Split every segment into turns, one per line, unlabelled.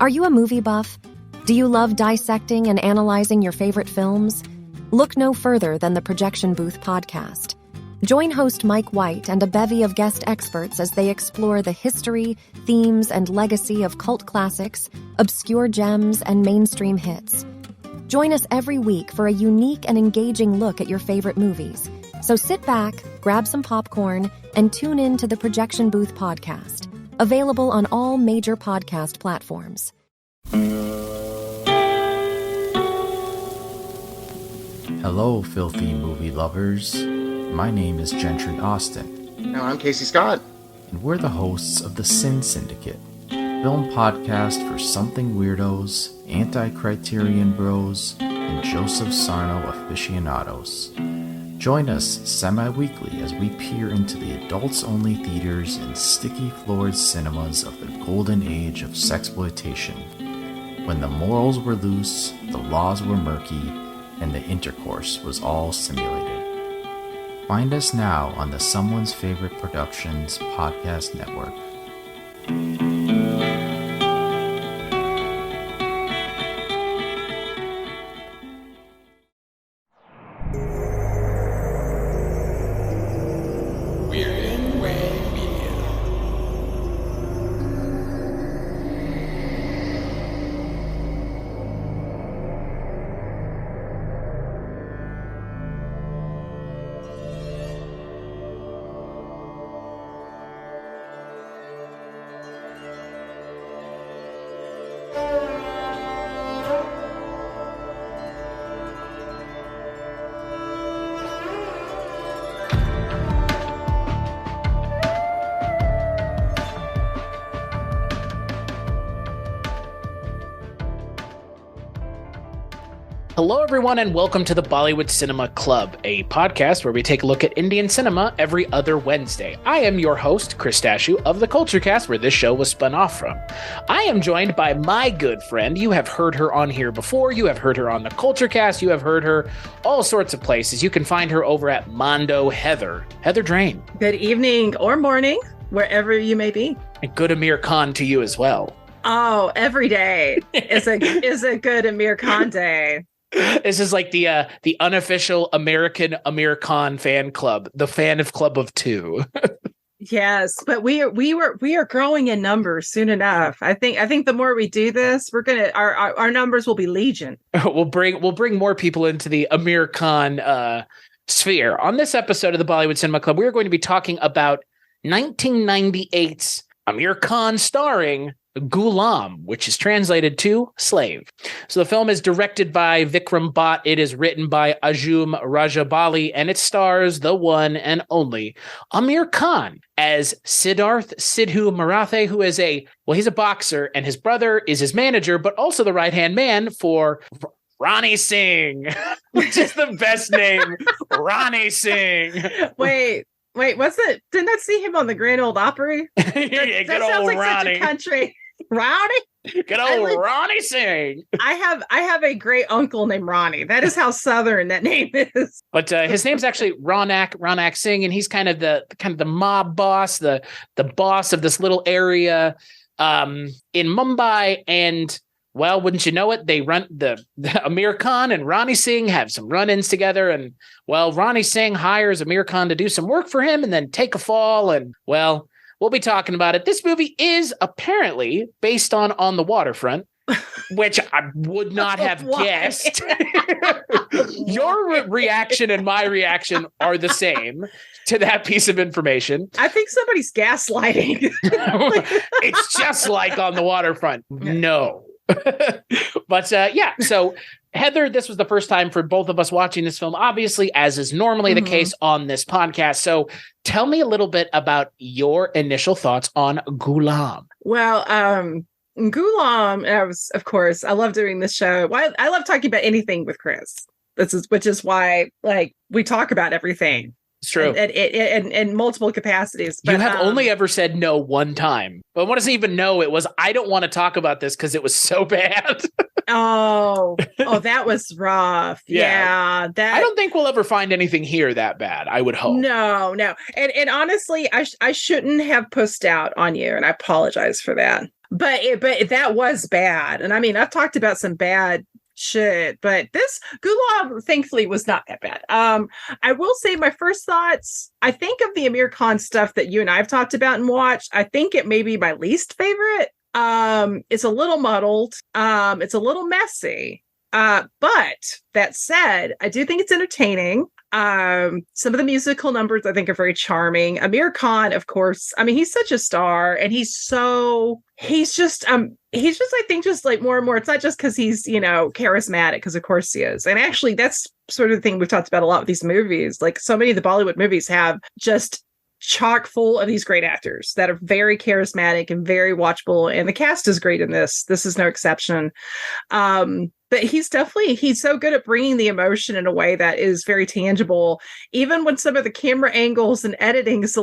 Are you a movie buff? Do you love dissecting and analyzing your favorite films? Look no further than the Projection Booth podcast. Join host Mike White and a bevy of guest experts as they explore the history, themes, and legacy of cult classics, obscure gems, and mainstream hits. Join us every week for a unique and engaging look at your favorite movies. So sit back, grab some popcorn, and tune in to the Projection Booth podcast, available on all major podcast platforms.
Hello, filthy movie lovers. My name is Gentry Austin.
And I'm Casey Scott.
And we're the hosts of the Sin Syndicate, film podcast for something weirdos, anti-criterion bros, and Joseph Sarno aficionados. Join us semi-weekly as we peer into the adults-only theaters and sticky-floored cinemas of the golden age of sexploitation, when the morals were loose, the laws were murky, and the intercourse was all simulated. Find us now on the Someone's Favorite Productions podcast network.
Hello, everyone, and welcome to the Bollywood Cinema Club, a podcast where we take a look at Indian cinema every other Wednesday. I am your host, Chris Stachiw of the Culture Cast, where this show was spun off from. I am joined by my good friend. You have heard her on here before. You have heard her on the Culture Cast. You have heard her all sorts of places. You can find her over at Mondo Heather Drain.
Good evening or morning, wherever you may be.
And good Aamir Khan to you as well.
Oh, every day is a good Aamir Khan day.
This is like the unofficial American Aamir Khan fan club, the fan of club of two.
Yes, but we are growing in numbers soon enough. I think the more we do this, we're gonna our numbers will be legion.
We'll bring more people into the Aamir Khan sphere. On this episode of the Bollywood Cinema Club, we are going to be talking about 1998's Aamir Khan starring Ghulam, which is translated to slave. So the film is directed by Vikram Bhatt. It is written by Ajum Rajabali, and it stars the one and only Aamir Khan as Siddharth Siddhu Marathe, who is he's a boxer, and his brother is his manager, but also the right-hand man for Ronnie Singh, which is the best name. Ronnie Singh.
Wait, what's it? Didn't I see him on the Grand Ole Opry?
Yeah, good
that
old
sounds like
Ronnie.
such a country. Ronnie?
Good old Ronnie Singh.
I have a great uncle named Ronnie. That is how Southern that name is.
But his name's actually Ronak Singh, and he's kind of the mob boss, the boss of this little area in Mumbai. And well, wouldn't you know it, they run the Aamir Khan and Ronnie Singh have some run-ins together, and well, Ronnie Singh hires Aamir Khan to do some work for him and then take a fall, and well, we'll be talking about it. This movie is apparently based on the Waterfront, which I would not have guessed. Your reaction and my reaction are the same to that piece of information.
I think somebody's gaslighting.
It's just like On the Waterfront. No. But yeah, so Heather, this was the first time for both of us watching this film, obviously, as is normally the case on this podcast. So tell me a little bit about your initial thoughts on Ghulam.
Well, Ghulam, of course, I love doing this show. I love talking about anything with Chris. Which is why, like, we talk about everything.
It's true.
In multiple capacities. But,
you have only ever said no one time. But what does he even know? It was, I don't want to talk about this because it was so bad.
Oh, that was rough. Yeah.
I don't think we'll ever find anything here that bad, I would hope.
No. And honestly, I shouldn't have pussed out on you, and I apologize for that. but that was bad. And I mean, I've talked about some bad shit, but this Ghulam thankfully was not that bad. I will say my first thoughts, I think of the Aamir Khan stuff that you and I've talked about and watched, I think it may be my least favorite. It's a little muddled. It's a little messy. But that said, I do think it's entertaining. Some of the musical numbers I think are very charming. Aamir Khan, of course, I mean, he's such a star, and he's just I think just like more and more, it's not just because he's, charismatic, because of course he is. And actually that's sort of the thing we've talked about a lot with these movies. Like so many of the Bollywood movies have just chock full of these great actors that are very charismatic and very watchable. And the cast is great in this. This is no exception. But he's so good at bringing the emotion in a way that is very tangible. Even when some of the camera angles and editing is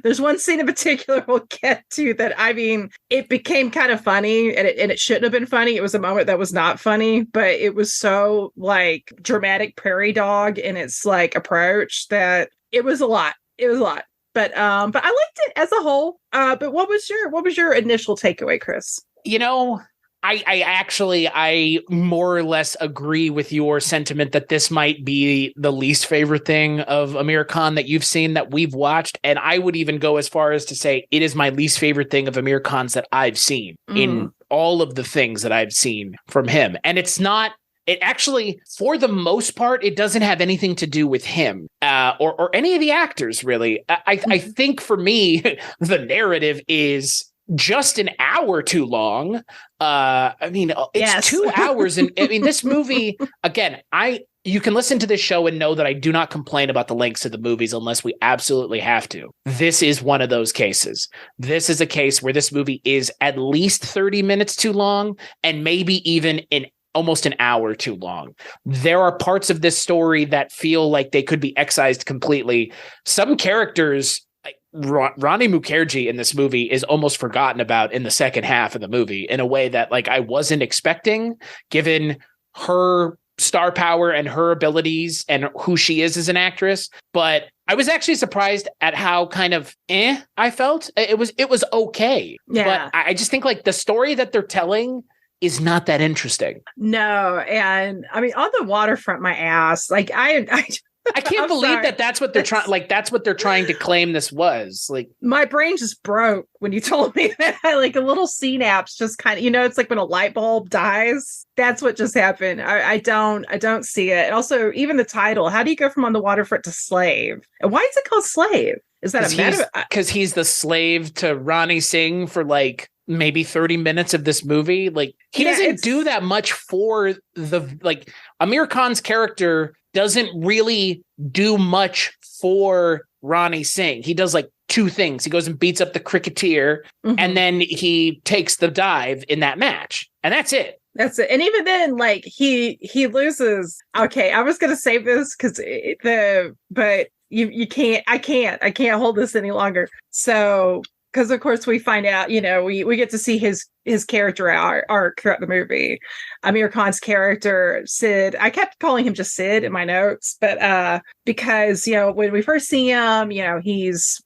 there's one scene in particular we'll get to that, I mean, it became kind of funny and it shouldn't have been funny. It was a moment that was not funny, but it was so like dramatic prairie dog in its like approach that it was a lot. It was a lot. But I liked it as a whole. But what was your initial takeaway, Chris?
I more or less agree with your sentiment that this might be the least favorite thing of Aamir Khan that you've seen, that we've watched. And I would even go as far as to say it is my least favorite thing of Aamir Khan's that I've seen in all of the things that I've seen from him. And it actually, for the most part, it doesn't have anything to do with him or any of the actors, really. I think for me, the narrative is just an hour too long. I mean, it's 2 hours. And I mean, this movie, again, you can listen to this show and know that I do not complain about the lengths of the movies unless we absolutely have to. This is one of those cases. This is a case where this movie is at least 30 minutes too long and maybe even almost an hour too long. There are parts of this story that feel like they could be excised completely. Some characters, like Rani Mukerji in this movie, is almost forgotten about in the second half of the movie in a way that like I wasn't expecting, given her star power and her abilities and who she is as an actress. But I was actually surprised at how kind of I felt. It was okay.
Yeah.
But I just think like the story that they're telling is not that interesting.
No. And I mean, On the Waterfront, my ass, like I
can't believe that that's what they're trying. Like, that's what they're trying to claim this was. Like,
my brain just broke when you told me that. Like a little synapse just kind of, it's like when a light bulb dies. That's what just happened. I don't see it. And also, even the title, how do you go from On the Waterfront to Slave? And why is it called Slave? Is that
because he's the slave to Ronnie Singh for like maybe 30 minutes of this movie? Like, he doesn't do that much for Aamir Khan's character doesn't really do much for Ronnie Singh. He does like two things. He goes and beats up the cricketer, and then he takes the dive in that match. And that's it.
That's it. And even then, like he loses. Okay, I was gonna save this but you can't. I can't hold this any longer. So, because of course we find out, we get to see his character arc throughout the movie. Aamir Khan's character, Sid, I kept calling him just Sid in my notes, but because, when we first see him, he's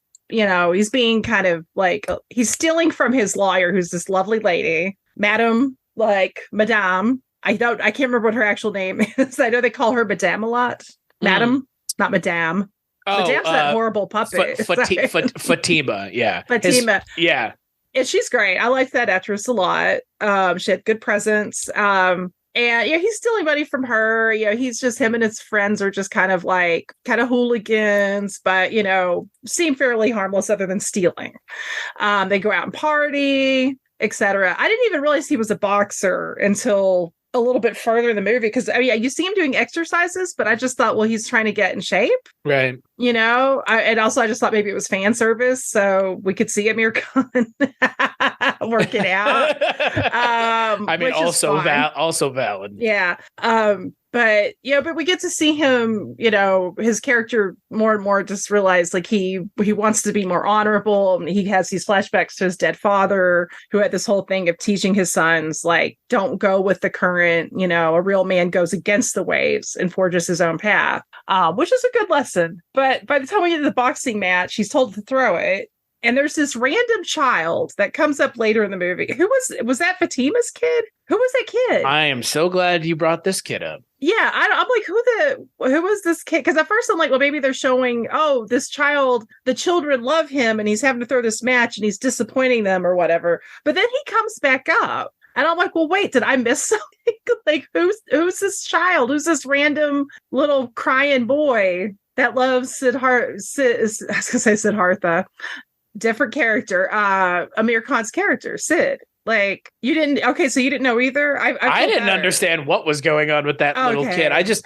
being kind of like, he's stealing from his lawyer, who's this lovely lady, Madame. I can't remember what her actual name is. I know they call her Madame a lot. Madame, not Madame.
Oh,
Madame's that horrible puppet.
Fatima, yeah.
Fatima.
Yeah.
And she's great. I like that actress a lot. She had good presence. And he's stealing money from her. He's just, him and his friends are just kind of hooligans, but seem fairly harmless other than stealing. They go out and party, etc. I didn't even realize he was a boxer until a little bit further in the movie, because you see him doing exercises, but I just thought, well, he's trying to get in shape,
right?
And also I just thought maybe it was fan service, so we could see Aamir Khan working out.
I mean, also valid.
Yeah. But we get to see him, his character more and more just realize like he wants to be more honorable. He has these flashbacks to his dead father, who had this whole thing of teaching his sons, like, don't go with the current, a real man goes against the waves and forges his own path, which is a good lesson. But by the time we get to the boxing match, he's told to throw it.
And there's this random child that comes up later in the movie. Who was that Fatima's kid? Who was that kid?
I am so glad you brought this kid up.
Yeah, I'm like, who was this kid? Because at first I'm like, well, maybe they're showing, oh, this child, the children love him and he's having to throw this match and he's disappointing them or whatever. But then he comes back up. And I'm like, well, wait, did I miss something? Like, who's this child? Who's this random little crying boy that loves I was going to say Siddhartha. Different character, Aamir Khan's character, Sid. Like, you didn't, okay, so you didn't know either?
I didn't understand what was going on with that little kid. I just,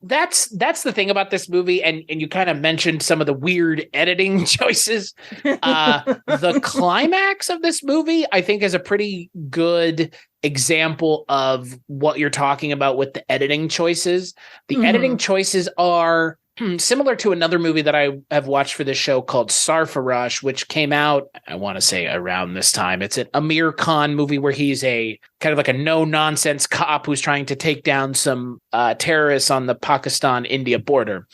that's the thing about this movie, and you kind of mentioned some of the weird editing choices. The climax of this movie, I think, is a pretty good example of what you're talking about with the editing choices. The editing choices are similar to another movie that I have watched for this show called Sarfaraz, which came out, I want to say around this time. It's an Aamir Khan movie where he's a kind of like a no-nonsense cop who's trying to take down some terrorists on the Pakistan-India border.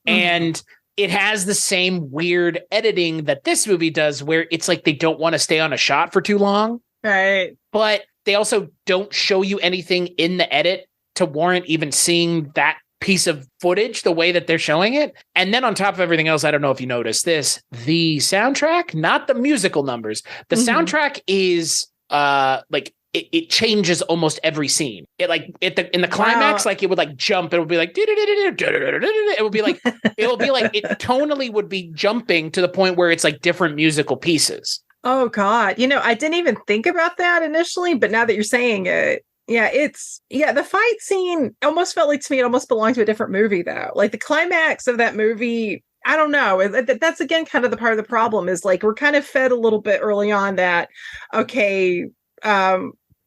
And it has the same weird editing that this movie does, where it's like they don't want to stay on a shot for too long.
Right.
But they also don't show you anything in the edit to warrant even seeing that piece of footage the way that they're showing it. And then on top of everything else, I don't know if you noticed this, the soundtrack, not the musical numbers, the soundtrack is like it changes almost every scene. It like in the climax, like it would like jump, it would be like it would be like it tonally would be jumping to the point where it's like different musical pieces.
Oh God. I didn't even think about that initially, but now that you're saying it, the fight scene almost felt like, to me, it almost belonged to a different movie, though. Like the climax of that movie, I don't know. That's again kind of the part of the problem is like we're kind of fed a little bit early on that, okay,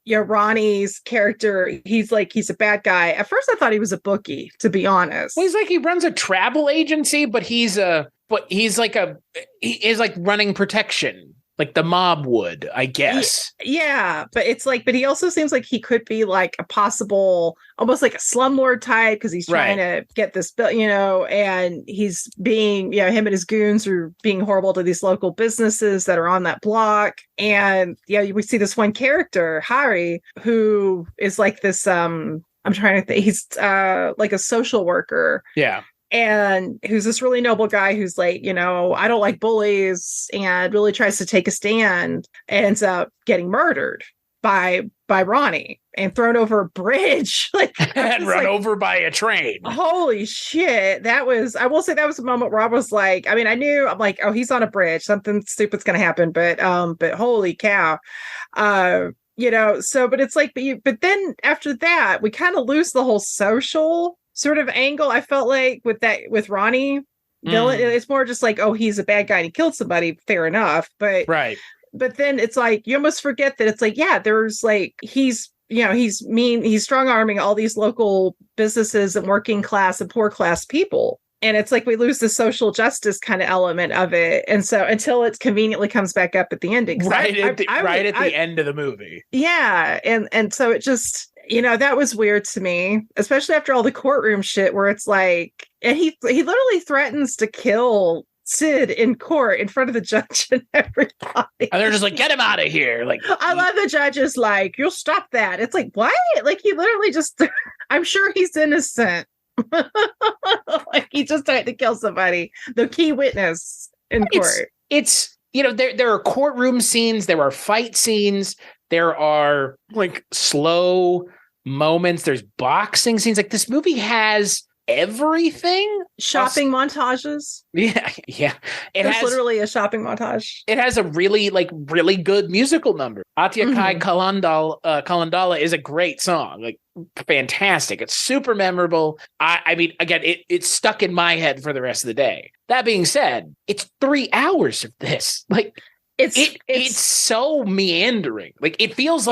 Ronnie's character, he's a bad guy. At first, I thought he was a bookie, to be honest.
Well, he's like he runs a travel agency, but he is like running protection. Like the mob would, I guess.
Yeah, but it's like, but he also seems like he could be like a possible, almost like a slumlord type, because he's trying to get this bill, and he's being, him and his goons are being horrible to these local businesses that are on that block. And we see this one character, Hari, who is like this, I'm trying to think, he's like a social worker.
Yeah.
And who's this really noble guy who's like, I don't like bullies, and really tries to take a stand, ends up getting murdered by Ronnie and thrown over a bridge.
And run over by a train.
Holy shit. I will say that was a moment where I was like, I mean, I'm like, oh, he's on a bridge. Something stupid's going to happen. But holy cow. But it's like, but then after that, we kind of lose the whole social sort of angle. I felt like with Ronnie villain, it's more just like, oh, he's a bad guy and he killed somebody. Fair enough. But
right.
But then it's like, you almost forget that it's like, there's like, he's mean, he's strong arming all these local businesses and working class and poor class people. And it's like we lose the social justice kind of element of it. And so until it conveniently comes back up at the ending.
Right at the end of the movie.
Yeah. And so it just, that was weird to me, especially after all the courtroom shit where it's like, and he literally threatens to kill Sid in court in front of the judge and everybody.
And they're just like, get him out of here. Like,
I love the judges like, you'll stop that. It's like, what? Like he literally just, I'm sure he's innocent. Like he just tried to kill somebody, the key witness in court.
It's there are courtroom scenes, there are fight scenes, there are like slow moments, there's boxing scenes. Like this movie has everything.
Shopping montages.
Yeah.
There's literally a shopping montage.
It has a really good musical number. Aati Kya Khandala is a great song. Like fantastic. It's super memorable. I mean, again, it's stuck in my head for the rest of the day. That being said, it's 3 hours of this. Like it's so meandering. Like it feels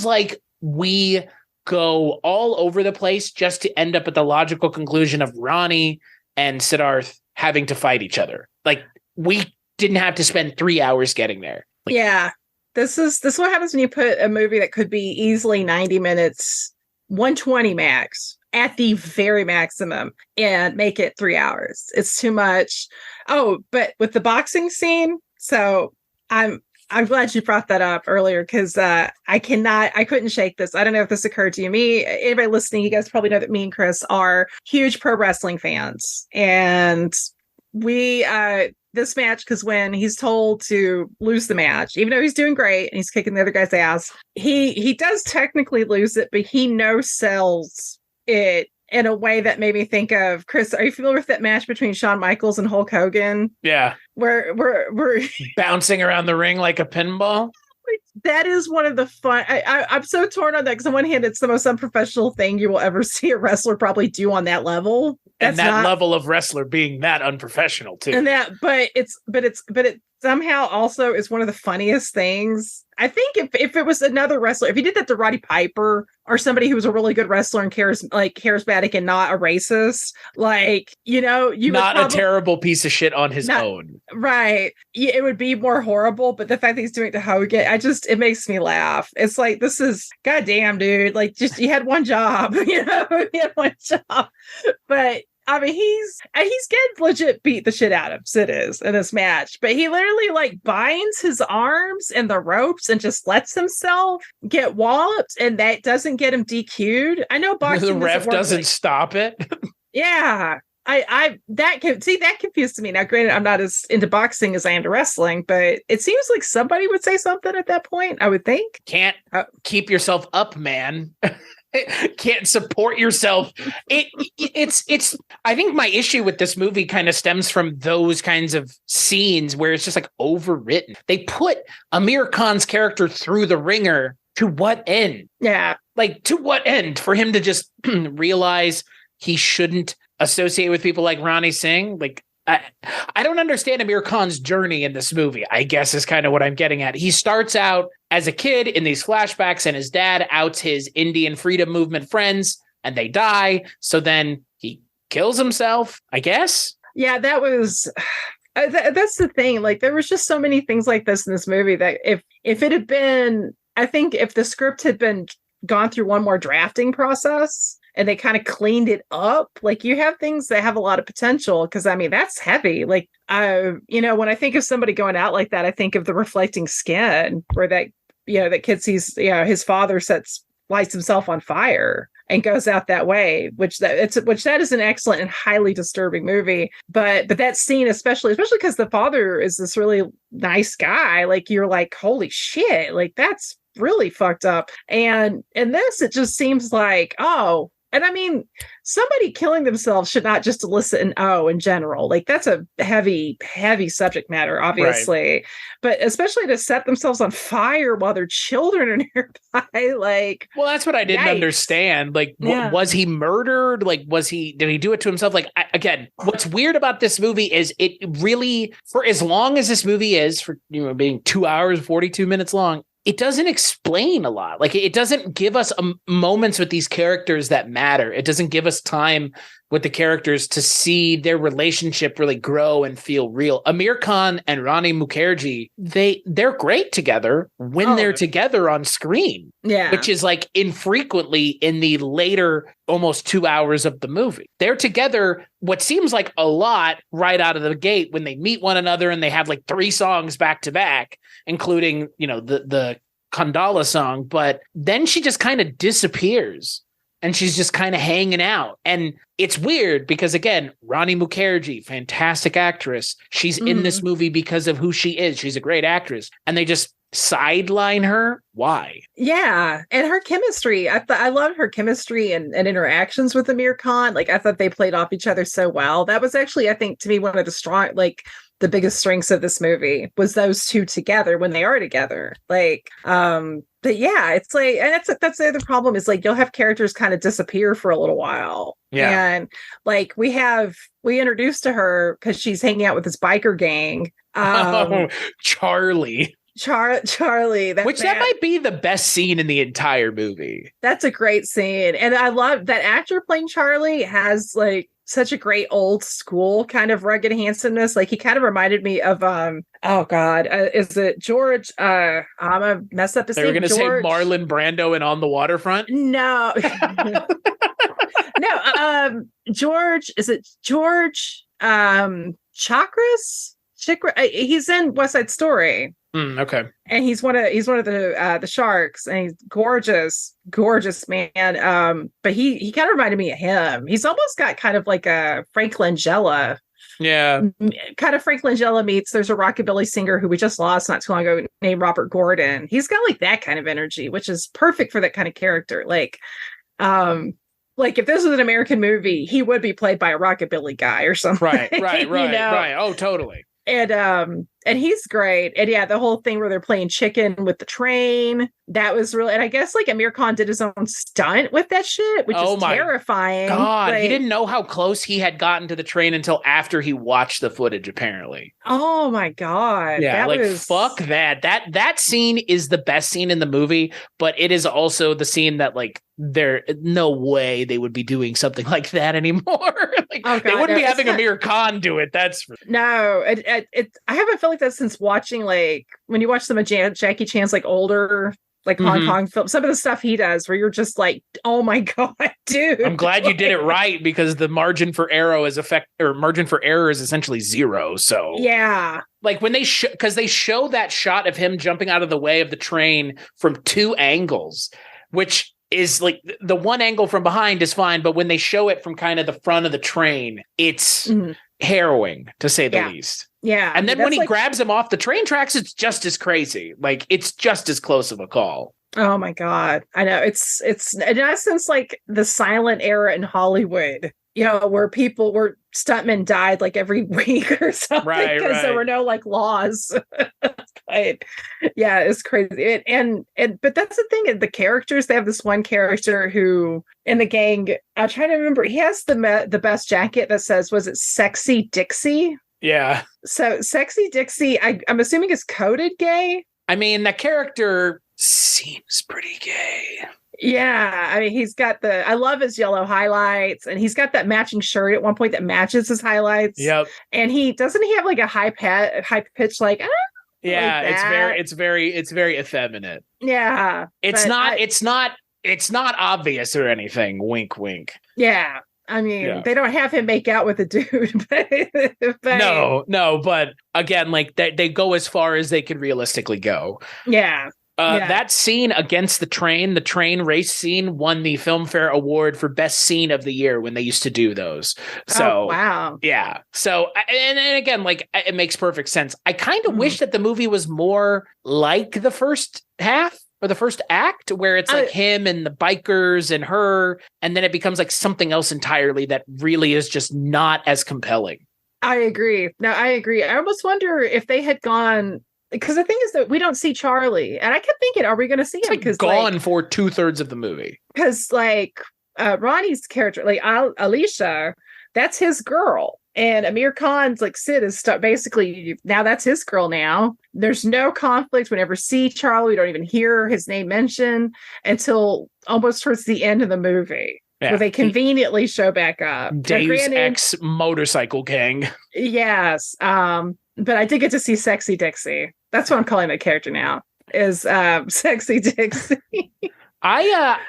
like we go all over the place just to end up at the logical conclusion of Ronnie and Siddharth having to fight each other. Like we didn't have to spend 3 hours getting there. Like,
yeah. This is what happens when you put a movie that could be easily 90 minutes, 120 max, at the very maximum and make it 3 hours. It's too much. Oh, but with the boxing scene, so I'm glad you brought that up earlier because I couldn't shake this. I don't know if this occurred to you. Anybody listening, you guys probably know that me and Chris are huge pro wrestling fans. And we, this match, because when he's told to lose the match, even though he's doing great and he's kicking the other guy's ass, he does technically lose it, but he no-sells it in a way that made me think of, Chris, are you familiar with that match between Shawn Michaels and Hulk Hogan?
Yeah.
Where we're
bouncing around the ring like a pinball.
That is one of the fun. I'm so torn on that because on one hand, it's the most unprofessional thing you will ever see a wrestler probably do on that level.
And that level of wrestler being that unprofessional too.
And that, but it somehow also is one of the funniest things. I think if it was another wrestler, if he did that to Roddy Piper or somebody who was a really good wrestler and charismatic and not a racist, you not
a terrible piece of shit on his own,
right? It would be more horrible. But the fact that he's doing it to Hogan, it makes me laugh. It's like, this is goddamn, dude. Like, just you had one job, you had one job, but. I mean, he's getting legit beat the shit out of Sid is in this match, but he literally binds his arms in the ropes and just lets himself get walloped, and that doesn't get him DQ'd. I know boxing.
The ref doesn't stop it.
Yeah, that confused me. Now, granted, I'm not as into boxing as I am to wrestling, but it seems like somebody would say something at that point. I would think.
Can't keep yourself up, man. Can't support yourself. It's I think my issue with this movie kind of stems from those kinds of scenes where it's just overwritten. They put Aamir Khan's character through the ringer. To what end?
Yeah.
To what end? For him to just realize he shouldn't associate with people like Ronnie Singh? I don't understand Aamir Khan's journey in this movie, I guess is kind of what I'm getting at. He starts out as a kid in these flashbacks and his dad outs his Indian freedom movement friends and they die. So then he kills himself, I guess.
Yeah, that was... that's the thing. There was just so many things like this in this movie that if it had been... I think if the script had been gone through one more drafting process... and they kind of cleaned it up. You have things that have a lot of potential. Cause I mean, that's heavy. When I think of somebody going out like that, I think of The Reflecting Skin, where that kid sees, his father lights himself on fire and goes out that way, which that is an excellent and highly disturbing movie. But that scene, especially because the father is this really nice guy, you're like, holy shit, that's really fucked up. And in this, it just seems like, oh, and I mean, somebody killing themselves should not just elicit an O in general. That's a heavy, heavy subject matter, obviously. Right. But especially to set themselves on fire while their children are nearby.
Well, that's what I didn't understand. Was he murdered? Did he do it to himself? Again, what's weird about this movie is it really, for as long as this movie is, for being 2 hours, 42 minutes long, it doesn't explain a lot. It doesn't give us moments with these characters that matter. It doesn't give us time with the characters to see their relationship really grow and feel real. Aamir Khan and Rani Mukerji, they're great together when they're together on screen.
Yeah.
Which is infrequently in the later almost 2 hours of the movie. They're together what seems like a lot right out of the gate when they meet one another and they have 3 songs back to back, including, the Khandala song. But then she just kind of disappears. And she's just kind of hanging out. And it's weird because, again, Rani Mukerji, fantastic actress. She's in this movie because of who she is. She's a great actress. And they just sideline her. Why?
Yeah. And her chemistry. I loved her chemistry and interactions with Aamir Khan. I thought they played off each other so well. That was actually, I think, to me, one of the the biggest strengths of this movie was those two together when they are together. But yeah, it's and that's the other problem is you'll have characters kind of disappear for a little while.
Yeah.
And we introduced to her because she's hanging out with this biker gang.
Charlie.
Charlie. That
might be the best scene in the entire movie.
That's a great scene. And I love that actor playing Charlie has such a great old school kind of rugged handsomeness. He kind of reminded me of is it George? I'm gonna mess up his name.
They were gonna say Marlon Brando in On the Waterfront.
No. No, George, is it George Chakras? He's in West Side Story.
Okay.
And he's one of the sharks, and he's gorgeous man. But he kind of reminded me of him. He's almost got kind of like a Frank Langella.
Yeah.
Kind of Frank Langella meets, there's a rockabilly singer who we just lost not too long ago named Robert Gordon. He's got like that kind of energy, which is perfect for that kind of character. Like if this was an American movie, he would be played by a rockabilly guy or something.
Right. Right. Oh, totally.
And he's great. And yeah, the whole thing where they're playing chicken with the train, that was really, and I guess like Aamir Khan did his own stunt with that shit, which is terrifying.
God,
like,
he didn't know how close he had gotten to the train until after he watched the footage, apparently.
Oh my God.
Yeah, fuck that. That scene is the best scene in the movie, but it is also the scene that like there no way they would be doing something like that anymore. They wouldn't be having Aamir Khan do it.
No, I haven't felt like that since watching, like, when you watch some of Jackie Chan's like older, like Hong Kong films, some of the stuff he does where you're just like, oh my God, dude.
I'm glad you did it right, because the margin for error is essentially zero. So
yeah,
like when they because they show that shot of him jumping out of the way of the train from two angles, which is like the one angle from behind is fine, but when they show it from kind of the front of the train, it's harrowing, to say the least.
Yeah.
And then when he grabs him off the train tracks, it's just as crazy. Like, it's just as close of a call.
Oh my God. I know. It's in essence like the silent era in Hollywood, where stuntmen died like every week or something, because there were no like laws. But yeah, it's crazy. But that's the thing, the characters, they have this one character who in the gang, I'm trying to remember, he has the best jacket that says, was it Sexy Dixie?
Yeah.
So Sexy Dixie, I'm assuming is coded gay.
I mean, that character seems pretty gay.
Yeah, I mean, he's got I love his yellow highlights, and he's got that matching shirt at one point that matches his highlights.
Yep.
And he have like a high pitch, like,
yeah,
like
it's very effeminate.
Yeah.
It's not obvious or anything. Wink, wink.
Yeah. I mean, they don't have him make out with a dude, but
no. But again, like they go as far as they can realistically go.
Yeah.
That scene against the train race scene won the Filmfare Award for Best Scene of the Year when they used to do those. So,
wow.
Yeah. So, and again, like, it makes perfect sense. I kind of wish that the movie was more like the first half or the first act, where it's like him and the bikers and her, and then it becomes like something else entirely that really is just not as compelling.
I agree. No, I agree. I almost wonder if they had gone, because the thing is that we don't see Charlie, and I kept thinking, are we going to see him?
Because gone for 2/3 of the movie.
Because like Ronnie's character, like Alicia, that's his girl, and Aamir Khan's like Sid is basically now that's his girl. Now there's no conflict. We never see Charlie. We don't even hear his name mentioned until almost towards the end of the movie. Yeah. Where they conveniently show back up.
Deus Ex motorcycle gang.
Yes. But I did get to see Sexy Dixie. That's what I'm calling that character now, is Sexy Dixie.
I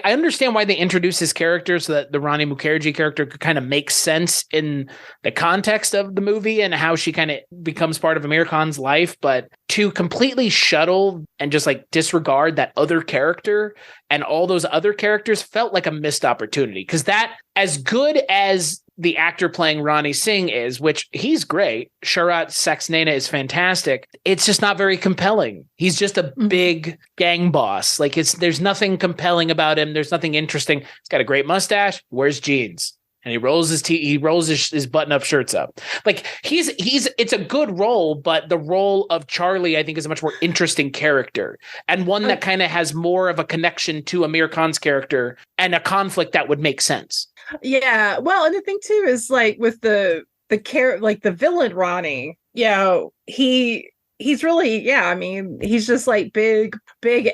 understand why they introduced his character so that the Rani Mukerji character could kind of make sense in the context of the movie and how she kind of becomes part of Aamir Khan's life. But to completely shuttle and just like disregard that other character and all those other characters felt like a missed opportunity, because that, as good as the actor playing Ronnie Singh is, which he's great, Sharat Saxena is fantastic, it's just not very compelling. He's just a big gang boss. Like, there's nothing compelling about him. There's nothing interesting. He's got a great mustache, wears jeans, and he rolls his button-up shirts up. Like, it's a good role, but the role of Charlie, I think, is a much more interesting character, and one that kind of has more of a connection to Aamir Khan's character and a conflict that would make sense.
Yeah, well, and the thing too is like with the villain Ronnie, he's really, I mean, he's just like big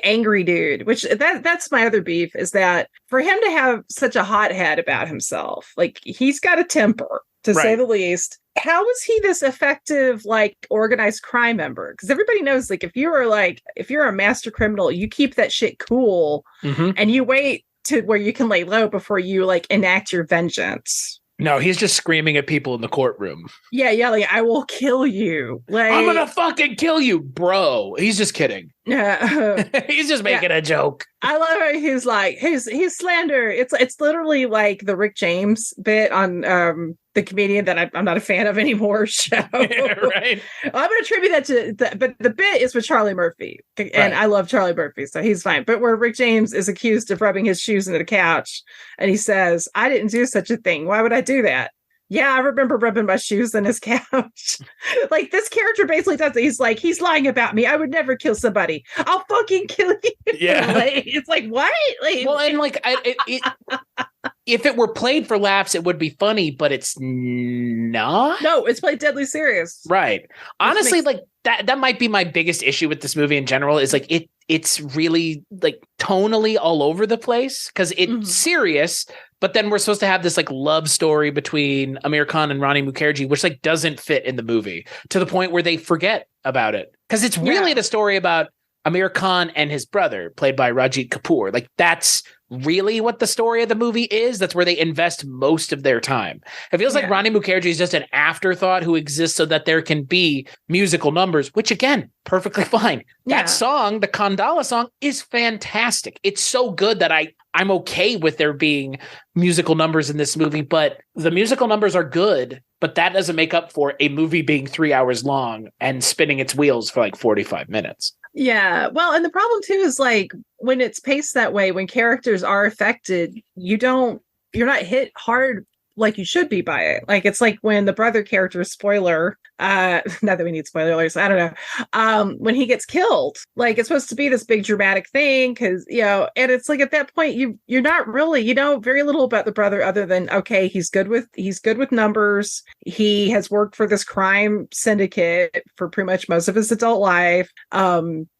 angry dude, which that's my other beef, is that for him to have such a hothead about himself, like, he's got a temper, to say the least. How is he this effective, like, organized crime member? Because everybody knows, like, if you're a master criminal, you keep that shit cool and you wait to where you can lay low before you like enact your vengeance.
No, he's just screaming at people in the courtroom.
Yeah, yelling, "I will kill you!" Like,
I'm gonna fucking kill you, bro. He's just kidding. He's just making a joke.
I love it. He's like, he's slander. It's literally like the Rick James bit on the comedian that I'm not a fan of anymore show.
Right.
I'm going to attribute that to but the bit is with Charlie Murphy, and
right.
I love Charlie Murphy, so he's fine. But where Rick James is accused of rubbing his shoes into the couch, and he says, "I didn't do such a thing. Why would I do that?" Yeah, I remember rubbing my shoes on his couch. Like, this character basically does it. He's like, he's lying about me. I would never kill somebody. I'll fucking kill you.
Yeah.
Like, it's like, what? Like,
well, and like, if it were played for laughs, it would be funny, but it's not.
No, it's played deadly serious.
Right. Honestly, like that might be my biggest issue with this movie in general is like it's really like tonally all over the place because it's serious. But then we're supposed to have this like love story between Aamir Khan and Rani Mukerji, which like doesn't fit in the movie to the point where they forget about it. Because it's really the story about Aamir Khan and his brother, played by Rajit Kapoor. Like that's really what the story of the movie is. That's where they invest most of their time. It feels like Rani Mukerji is just an afterthought who exists so that there can be musical numbers, which again, perfectly fine. That song, the Khandala song, is fantastic. It's so good that I'm okay with there being musical numbers in this movie, but the musical numbers are good, but that doesn't make up for a movie being 3 hours long and spinning its wheels for like 45 minutes.
Yeah. Well, and the problem too is like when it's paced that way, when characters are affected, you're not hit hard like you should be by it. Like it's like when the brother character, spoiler, not that we need spoiler alerts, I don't know, when he gets killed, like it's supposed to be this big dramatic thing because and it's like at that point you're not really, very little about the brother other than okay, he's good with numbers, he has worked for this crime syndicate for pretty much most of his adult life,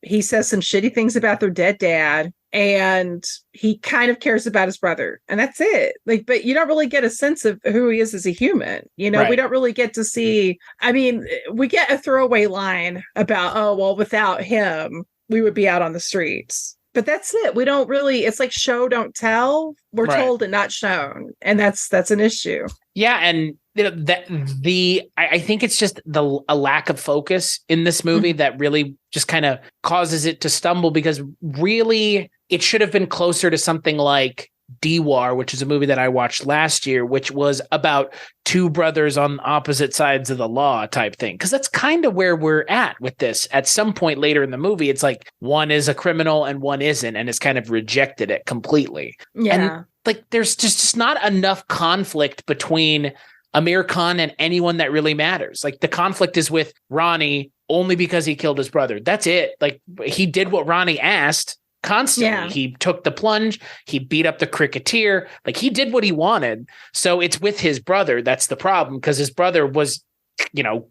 he says some shitty things about their dead dad, and he kind of cares about his brother, and that's it. Like, but you don't really get a sense of who he is as a human. We don't really get to see. I mean, we get a throwaway line about, oh, well, without him, we would be out on the streets. But that's it. We don't really. It's like show, don't tell. We're told and not shown, and that's an issue. Yeah,
and I think it's just a lack of focus in this movie that really just kind of causes it to stumble, because really it should have been closer to something like Diwar, which is a movie that I watched last year, which was about two brothers on opposite sides of the law type thing. Because that's kind of where we're at with this. At some point later in the movie, it's like one is a criminal and one isn't, and it's kind of rejected it completely.
Yeah.
And like there's just not enough conflict between Aamir Khan and anyone that really matters. Like the conflict is with Ronnie only because he killed his brother. That's it. Like he did what Ronnie asked constantly. Yeah. He took the plunge. He beat up the cricketer. Like he did what he wanted. So it's with his brother. That's the problem, because his brother was,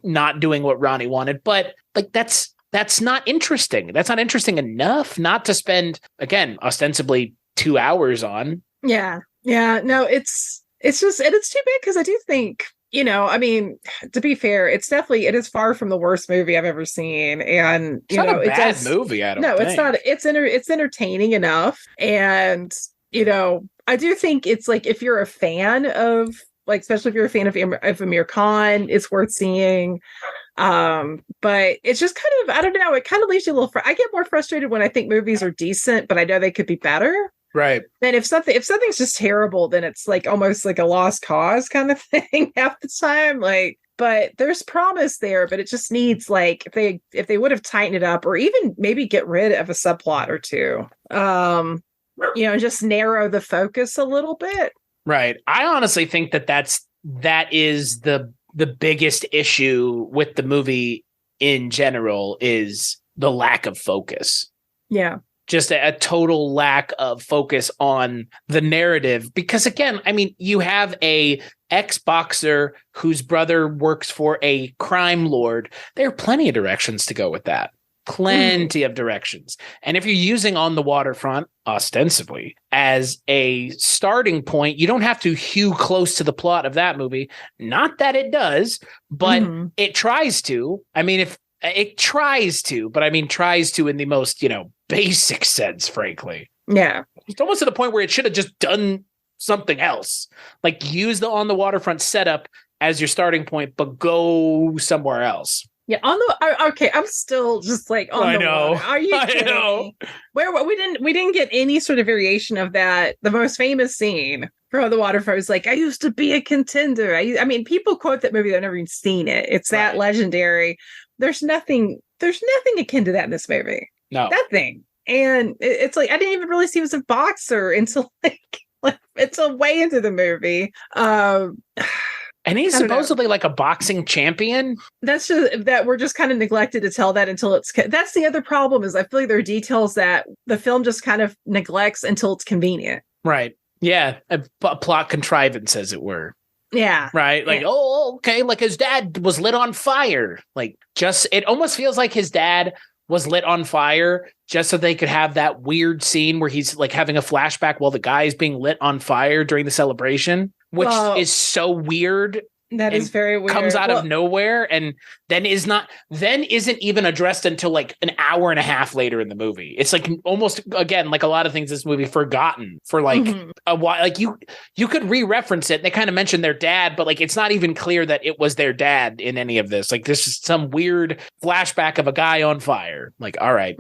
not doing what Ronnie wanted. But like that's not interesting. That's not interesting enough not to spend, again, ostensibly 2 hours on.
Yeah. Yeah. No, it's just, and it's too bad because I do think, I mean, to be fair, it is far from the worst movie I've ever seen. And,
it's not a bad movie. I don't think.
It's not. It's entertaining enough. And, I do think it's like, if you're a fan of, like, especially if you're a fan of Aamir Khan, it's worth seeing. But it's just kind of, I don't know, it kind of leaves you a little, I get more frustrated when I think movies are decent, but I know they could be better.
Right.
And if something's just terrible, then it's like almost like a lost cause kind of thing half the time. Like, but there's promise there, but it just needs, like, if they would have tightened it up, or even maybe get rid of a subplot or two, just narrow the focus a little bit.
Right. I honestly think that is the biggest issue with the movie in general, is the lack of focus.
Yeah.
Just a total lack of focus on the narrative. Because again, I mean, you have a ex-boxer whose brother works for a crime lord. There are plenty of directions to go with that. Plenty of directions. And if you're using On the Waterfront, ostensibly, as a starting point, you don't have to hew close to the plot of that movie. Not that it does, but it tries to. I mean, tries to in the most, basic sense, frankly.
Yeah.
It's almost to the point where it should have just done something else. Like use the On the Waterfront setup as your starting point, but go somewhere else.
Yeah, okay, I'm still just like on the water. Are you kidding me? Where we didn't get any sort of variation of that. The most famous scene from On the Waterfront was like, I used to be a contender. I mean, people quote that movie, they've never even seen it. It's that legendary. There's nothing akin to that in this movie.
No.
Nothing. And it's like I didn't even really see him as a boxer until like until way into the movie.
And he's supposedly like a boxing champion.
That's just that we're just kind of neglected to tell that until it's. That's the other problem is I feel like there are details that the film just kind of neglects until it's convenient.
Right. Yeah. A plot contrivance, as it were.
Yeah.
Right. Like, oh, okay. Like his dad was lit on fire. Like it almost feels like his dad was lit on fire just so they could have that weird scene where he's like having a flashback while the guy is being lit on fire during the celebration. Which is so weird.
That is very weird.
Comes out of nowhere and then isn't even addressed until like an hour and a half later in the movie. It's like almost again like a lot of things in this movie forgotten for like a while. Like you could re-reference it. They kind of mentioned their dad, but like it's not even clear that it was their dad in any of this. Like this is some weird flashback of a guy on fire. Like, all right.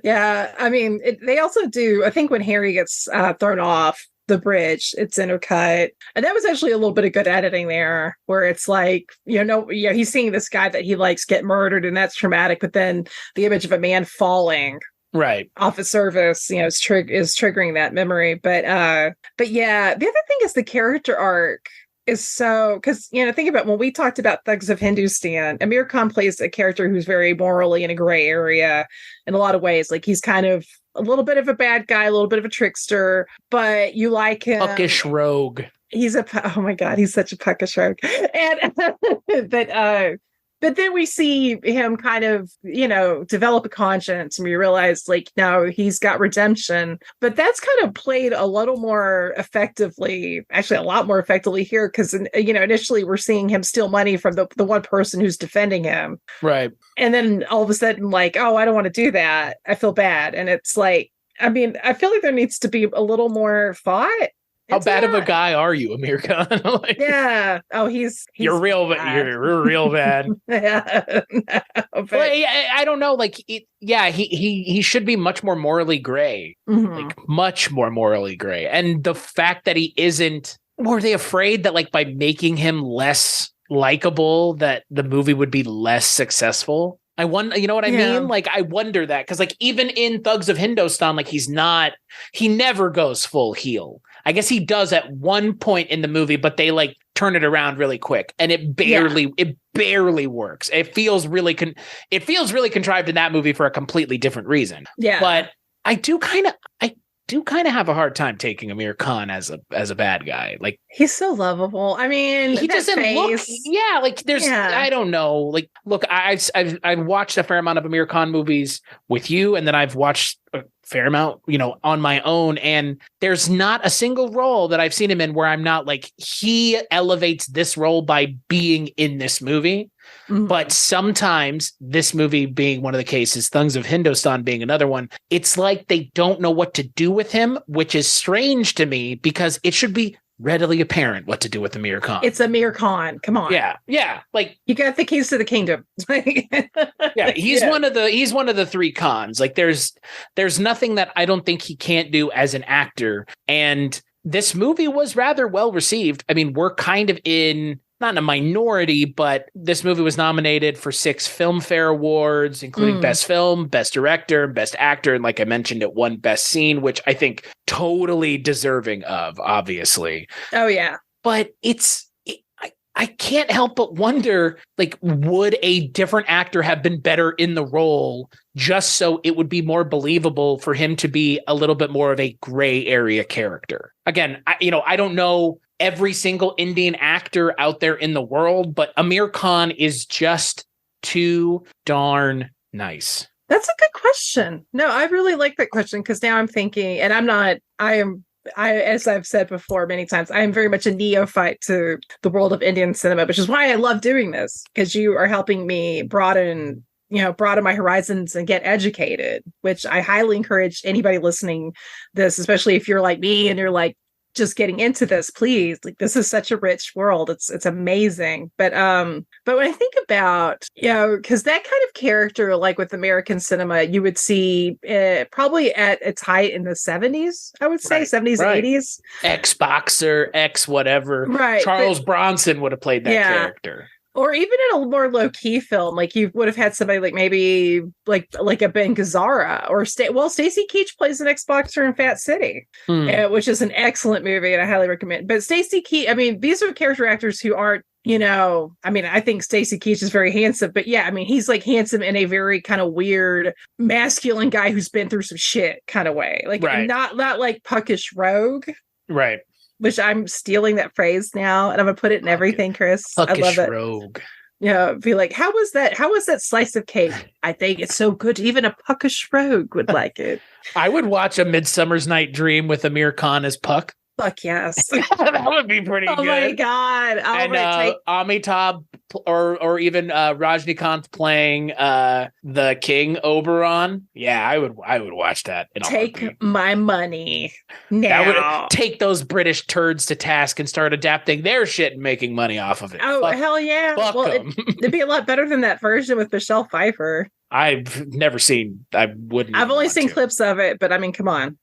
Yeah, I mean, they also do. I think when Harry gets thrown off the bridge, it's intercut, and that was actually a little bit of good editing there where it's like he's seeing this guy that he likes get murdered and that's traumatic, but then the image of a man falling
right
off a surface is triggering that memory. But yeah, the other thing is the character arc is so, because think about when we talked about Thugs of Hindostan, Aamir Khan plays a character who's very morally in a gray area in a lot of ways. Like he's kind of a little bit of a bad guy, a little bit of a trickster, but you like him.
Puckish rogue.
Oh my God, he's such a puckish rogue. And but then we see him kind of, develop a conscience, and we realize like, no, he's got redemption. But that's kind of played a little more effectively, actually a lot more effectively here, because, initially we're seeing him steal money from the one person who's defending him.
Right.
And then all of a sudden, like, oh, I don't want to do that. I feel bad. And it's like, I mean, I feel like there needs to be a little more thought.
How bad of a guy are you, Aamir Khan? Like,
yeah. Oh, he's
you're real bad. You're real bad.
Yeah. No, but...
well, I don't know. Like, he should be much more morally gray. Like much more morally gray. And the fact that he isn't, were they afraid that like by making him less likable that the movie would be less successful? I wonder, you know what I mean? Like, I wonder that because like even in Thugs of Hindostan, like he never goes full heel. I guess he does at one point in the movie, but they like turn it around really quick, and it barely works. It feels really contrived in that movie for a completely different reason. Yeah, but I do kind of have a hard time taking Aamir Khan as a bad guy. Like
he's so lovable. I mean,
he doesn't look. Yeah, like there's. Yeah. I don't know. Like, look, I've watched a fair amount of Aamir Khan movies with you, and then I've watched a fair amount, on my own. And there's not a single role that I've seen him in where I'm not like, he elevates this role by being in this movie. But sometimes, this movie being one of the cases, Thugs of Hindostan being another one, it's like they don't know what to do with him, which is strange to me because it should be readily apparent what to do with Aamir Khan.
It's Aamir Khan. Come on.
Yeah. Like
you got the keys to the kingdom.
Yeah, he's one of the three Khans. Like there's nothing that I don't think he can't do as an actor. And this movie was rather well received. I mean, we're kind of not in a minority, but this movie was nominated for 6 Filmfare Awards, including Best Film, Best Director, Best Actor, and like I mentioned, it won Best Scene, which I think totally deserving of, obviously.
Oh, yeah.
But I can't help but wonder, like, would a different actor have been better in the role just so it would be more believable for him to be a little bit more of a gray area character? Again, I don't know every single Indian actor out there in the world, but Aamir Khan is just too darn nice.
That's a good question. No, I really like that question because now I'm thinking, and as I've said before many times, I am very much a neophyte to the world of Indian cinema, which is why I love doing this, because you are helping me broaden broaden my horizons and get educated, which I highly encourage anybody listening this, especially if you're like me and you're like just getting into this, please. Like, this is such a rich world. It's amazing. But when I think about, because that kind of character, like with American cinema, you would see probably at its height in the 70s, I would say, 70s, 80s.
Ex-boxer, ex-whatever.
Right.
Charles Bronson would have played that character.
Or even in a more low-key film, like you would have had somebody like maybe like a Ben Gazzara or Stacy Keach plays an ex-boxer in Fat City, which is an excellent movie and I highly recommend. But Stacy Keach, I mean, these are character actors who aren't, I think Stacy Keach is very handsome, but he's like handsome in a very kind of weird masculine guy who's been through some shit kind of way, like not like puckish rogue,
right?
Which I'm stealing that phrase now, and I'm gonna put it in everything, Chris.
Puckish
I love it.
Rogue.
Be like, how was that slice of cake? I think it's so good. Even a puckish rogue would like it.
I would watch A Midsummer's Night Dream with Aamir Khan as Puck.
Fuck yes.
That would be pretty good.
Oh my God.
Amitabh or even Rajnikant playing the King Oberon. Yeah, I would watch that.
Take my money now.
That would take those British turds to task and start adapting their shit and making money off of it.
Oh, hell yeah. Well, it'd be a lot better than that version with Michelle Pfeiffer.
I've never seen. I've only
seen clips of it, but I mean, come on.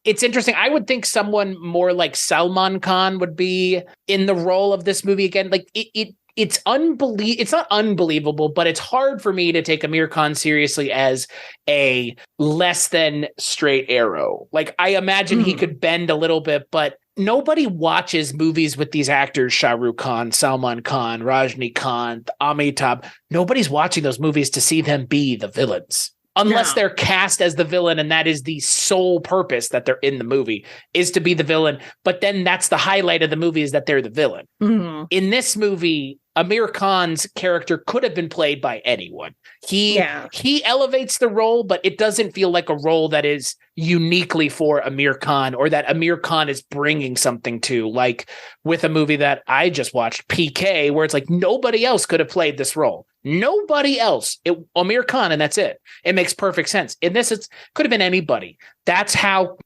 It's interesting. I would think someone more like Salman Khan would be in the role of this movie again. Like it's it's not unbelievable, but it's hard for me to take Aamir Khan seriously as a less than straight arrow. Like, I imagine he could bend a little bit, but nobody watches movies with these actors, Shah Rukh Khan, Salman Khan, Rajnikant, Amitabh. Nobody's watching those movies to see them be the villains. Unless they're cast as the villain, and that is the sole purpose that they're in the movie, is to be the villain. But then that's the highlight of the movie, is that they're the villain. Mm-hmm. In this movie, Aamir Khan's character could have been played by anyone. He elevates the role, but it doesn't feel like a role that is uniquely for Aamir Khan, or that Aamir Khan is bringing something to, like with a movie that I just watched, PK, where it's like nobody else could have played this role. Nobody else. Aamir Khan, and that's it. It makes perfect sense. In this, it could have been anybody. That's how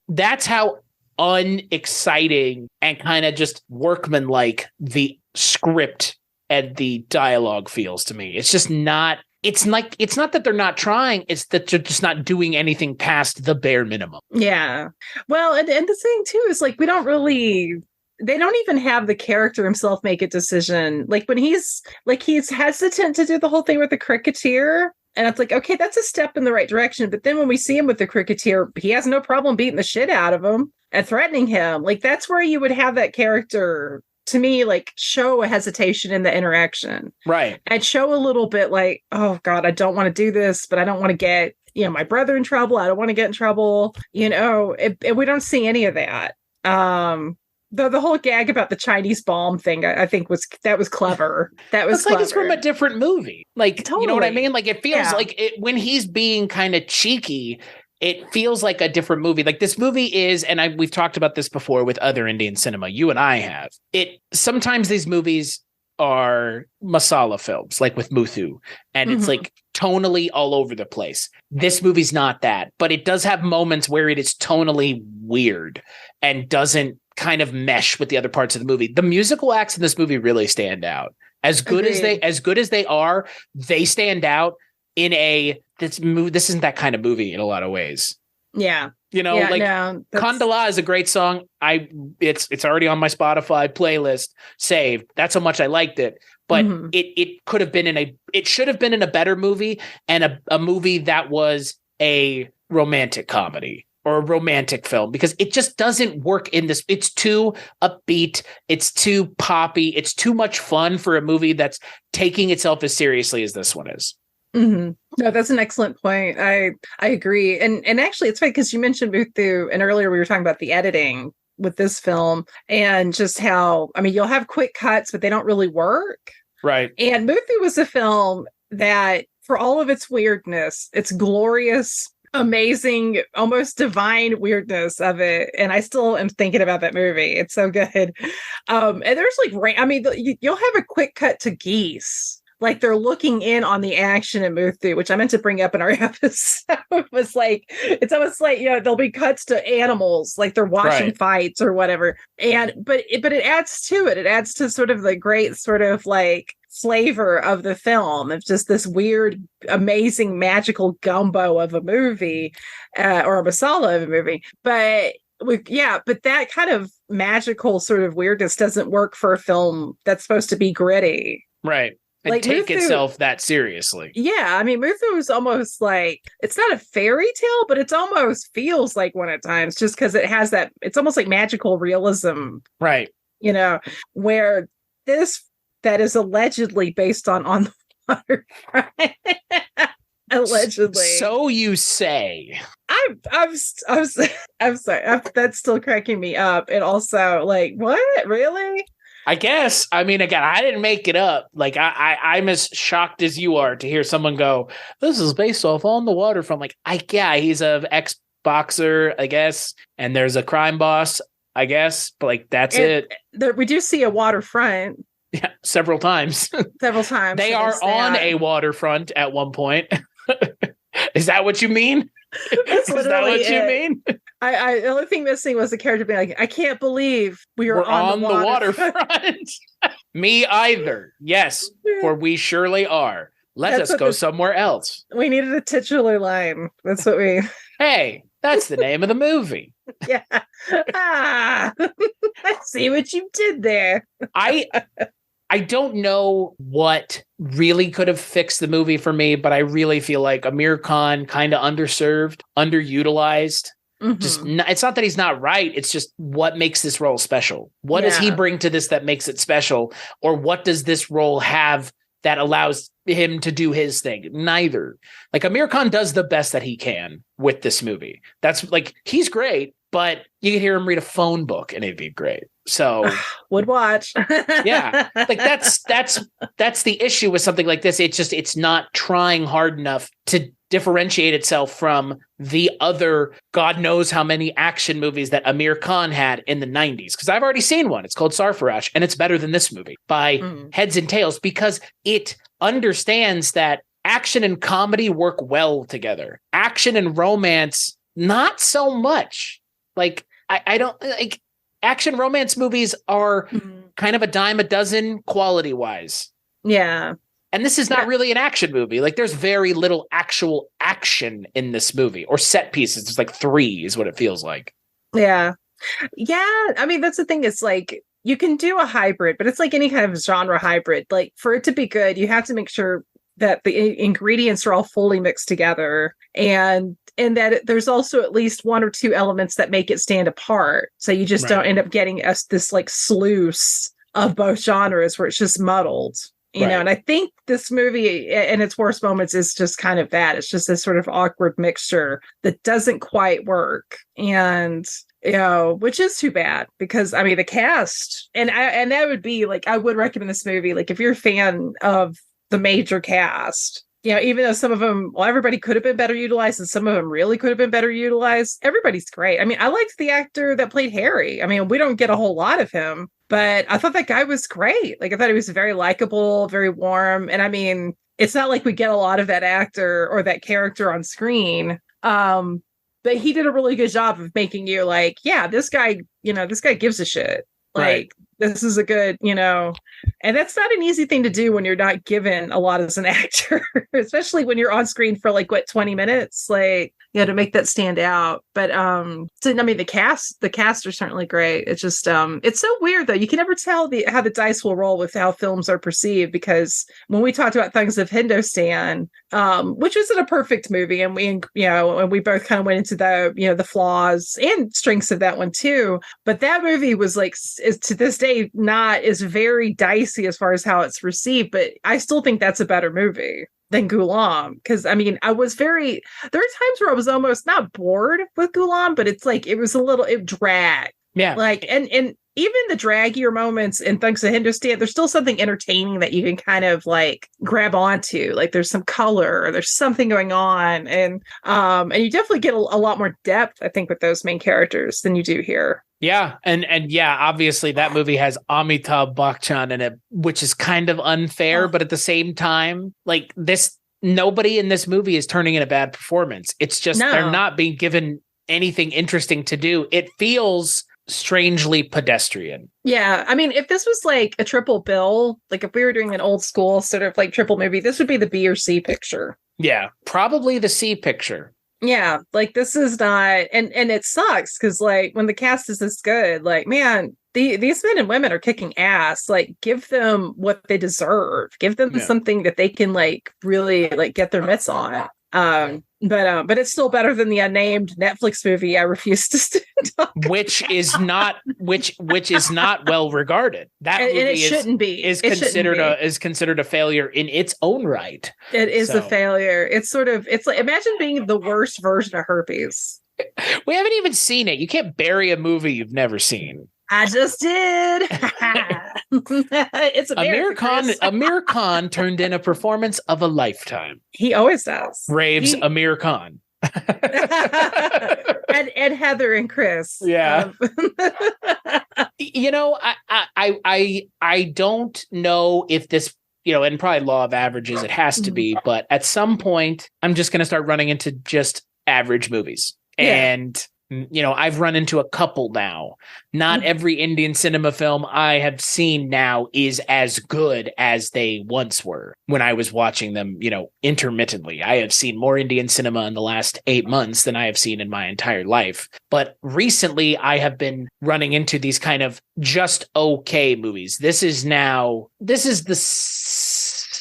unexciting and kind of just workmanlike the script and the dialogue feels to me. It's just not. It's not that they're not trying. It's that they're just not doing anything past the bare minimum.
Yeah. Well, and the thing too is, like, they don't even have the character himself make a decision. Like, when he's hesitant to do the whole thing with the cricketer, and it's like, okay, that's a step in the right direction. But then when we see him with the cricketer, he has no problem beating the shit out of him and threatening him. Like, that's where you would have that character, to me, like, show a hesitation in the interaction. Right. And show a little bit like, oh God, I don't want to do this, but I don't want to get, my brother in trouble. I don't want to get in trouble. We don't see any of that. The whole gag about the Chinese bomb thing, I think was clever. That was clever.
Like, it's from a different movie. Like,
totally.
You know what I mean? Like, it feels like when he's being kind of cheeky, it feels like a different movie. Like, this movie is, and we've talked about this before with other Indian cinema. You and I have. Sometimes these movies are masala films, like with Muthu, and it's like tonally all over the place. This movie's not that, but it does have moments where it is tonally weird and doesn't kind of mesh with the other parts of the movie. The musical acts in this movie really stand out. As good as they are, they stand out in this isn't that kind of movie in a lot of ways. Yeah. Khandala is a great song. It's already on my Spotify playlist saved. That's how much I liked it. But it could have been it should have been in a better movie, and a movie that was a romantic comedy or a romantic film, because it just doesn't work in this. It's too upbeat. It's too poppy. It's too much fun for a movie that's taking itself as seriously as this one is.
Mm-hmm. No, that's an excellent point. I agree. And actually, it's funny because you mentioned Muthu, and earlier we were talking about the editing with this film, and just how, you'll have quick cuts, but they don't really work. Right. And Muthu was a film that, for all of its weirdness, its glorious, amazing, almost divine weirdness of it, and I still am thinking about that movie. It's so good. And there's you'll have a quick cut to geese. like they're looking in on the action in Muthu, which I meant to bring up in our episode. Was like, it's almost like, there'll be cuts to animals, like they're watching fights or whatever. But it adds to it. It adds to sort of the great sort of like flavor of the film. It's just this weird, amazing, magical gumbo of a movie, or a masala of a movie. But that kind of magical sort of weirdness doesn't work for a film that's supposed to be gritty.
Right. And
like
take
Muthu,
itself that seriously.
Yeah, I mean, Muthu is almost like, it's not a fairy tale, but it's almost feels like one at times, just because it has that, it's almost like magical realism.
Right.
Where that is allegedly based on the Waterfront. Allegedly.
So you say.
I'm sorry. That's still cracking me up. And also, like, what? Really?
I guess. I mean, again, I didn't make it up. Like, I'm as shocked as you are to hear someone go, this is based off On the Waterfront. Like, he's an ex-boxer, I guess. And there's a crime boss, I guess. But, like, that's it.
We do see a waterfront.
Yeah, several times. They are on a waterfront at one point. Is that what you mean?
That's
Is that what you mean?
The only thing missing was the character being like, I can't believe we're on the
waterfront. Me either. Yes, for we surely are. Let us go somewhere else.
We needed a titular line. That's what we...
Hey, that's the name of the movie.
Yeah. I see what you did there.
I don't know what really could have fixed the movie for me, but I really feel like Aamir Khan kind of underserved, underutilized. Mm-hmm. It's not that he's not right. It's just what makes this role special. What does he bring to this that makes it special? Or what does this role have that allows him to do his thing? Neither. Like, Aamir Khan does the best that he can with this movie. That's like, he's great, but you could hear him read a phone book and it'd be great. So
would watch.
Yeah. Like that's the issue with something like this. It's not trying hard enough to differentiate itself from the other God knows how many action movies that Aamir Khan had in the 90s. Because I've already seen one. It's called Sarfaraz, and it's better than this movie by heads and tails, because it understands that action and comedy work well together. Action and romance, not so much. Like, I don't like action romance movies are kind of a dime a dozen quality wise.
Yeah.
And this is not really an action movie. Like, there's very little actual action in this movie, or set pieces. It's like 3 is what it feels like.
Yeah. Yeah. I mean, that's the thing. It's like, you can do a hybrid, but it's like any kind of genre hybrid. Like, for it to be good, you have to make sure that the ingredients are all fully mixed together, and that there's also at least 1 or 2 elements that make it stand apart. So you just don't end up getting this like sluice of both genres where it's just muddled, you know? And I think this movie in its worst moments is just kind of that. It's just this sort of awkward mixture that doesn't quite work. And, which is too bad, because I mean, the cast, and that would be like, I would recommend this movie. Like, if you're a fan of the major cast, even though some of them, everybody could have been better utilized, and some of them really could have been better utilized, everybody's great. I mean, I liked the actor that played Harry. I mean, we don't get a whole lot of him, but I thought that guy was great. Like, I thought he was very likable, very warm. And I mean, it's not like we get a lot of that actor or that character on screen. But he did a really good job of making you like, yeah, this guy gives a shit. Like, this is a good, and that's not an easy thing to do when you're not given a lot as an actor, especially when you're on screen for like, 20 minutes, like, to make that stand out. But, so, I mean, the cast are certainly great. It's just, it's so weird though. You can never tell how the dice will roll with how films are perceived, because when we talked about Thugs of Hindostan, which isn't a perfect movie, and we, and we both kind of went into the flaws and strengths of that one too. But that movie was like, is to this day is very dicey as far as how it's received, but I still think that's a better movie than Ghulam, because I mean, there are times where I was almost not bored with Ghulam, but it's like it dragged.
Yeah.
Like, and even the draggier moments in Thugs of Hindostan, there's still something entertaining that you can kind of like grab onto. Like there's some color, or there's something going on, and you definitely get a lot more depth, I think, with those main characters than you do here.
Yeah, and yeah, obviously that movie has Amitabh Bachchan in it, which is kind of unfair, but at the same time, like nobody in this movie is turning in a bad performance. It's just they're not being given anything interesting to do. It feels strangely pedestrian.
Yeah, I mean, if this was like a triple bill, like if we were doing an old school sort of like triple movie, this would be the B or C picture.
Yeah, probably the C picture.
Yeah, like this is not, and it sucks because like when the cast is this good, like man, these men and women are kicking ass. Like give them what they deserve. Give them something that they can like really like get their mitts on. But it's still better than the unnamed Netflix movie I refuse to talk
which is not well regarded. That movie
and it shouldn't be.
Is considered a failure in its own right.
It is a failure. It's like imagine being the worst version of herpes.
We haven't even seen it. You can't bury a movie you've never seen.
I just did. It's
Aamir Khan turned in a performance of a lifetime.
He always does.
Raves Aamir Khan.
and Heather and Chris.
Yeah. I don't know if this, and probably law of averages, it has to be, but at some point I'm just going to start running into just average movies. Yeah. And I've run into a couple now. Not every Indian cinema film I have seen now is as good as they once were when I was watching them, intermittently. I have seen more Indian cinema in the last 8 months than I have seen in my entire life. But recently I have been running into these kind of just okay movies. This is the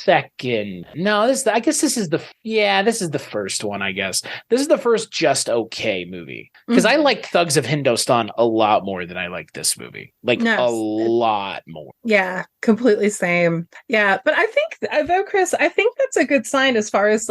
second. No, this is the first one, I guess. This is the first just okay movie. Because I like Thugs of Hindostan a lot more than I like this movie. A lot more.
Yeah, completely same. Yeah, but I think, though, Chris, I think that's a good sign as far as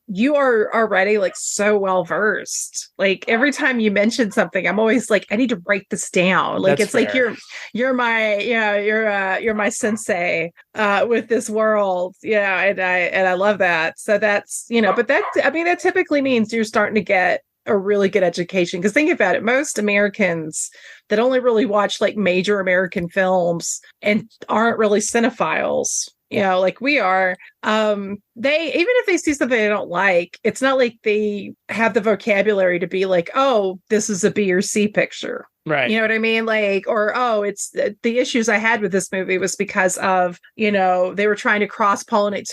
you are already so well versed. Like every time you mention something, I'm always like, I need to write this down. Like that's it's fair. Like you're my sensei with this world. Yeah, and I love that. So that's but that typically means you're starting to get a really good education. Because think about it, most Americans that only really watch major American films and aren't really cinephiles, like we are, they, even if they see something they don't like, it's not like they have the vocabulary to be like, oh, this is a B or C picture.
Right.
You know what I mean? It's the issues I had with this movie was because of, they were trying to cross-pollinate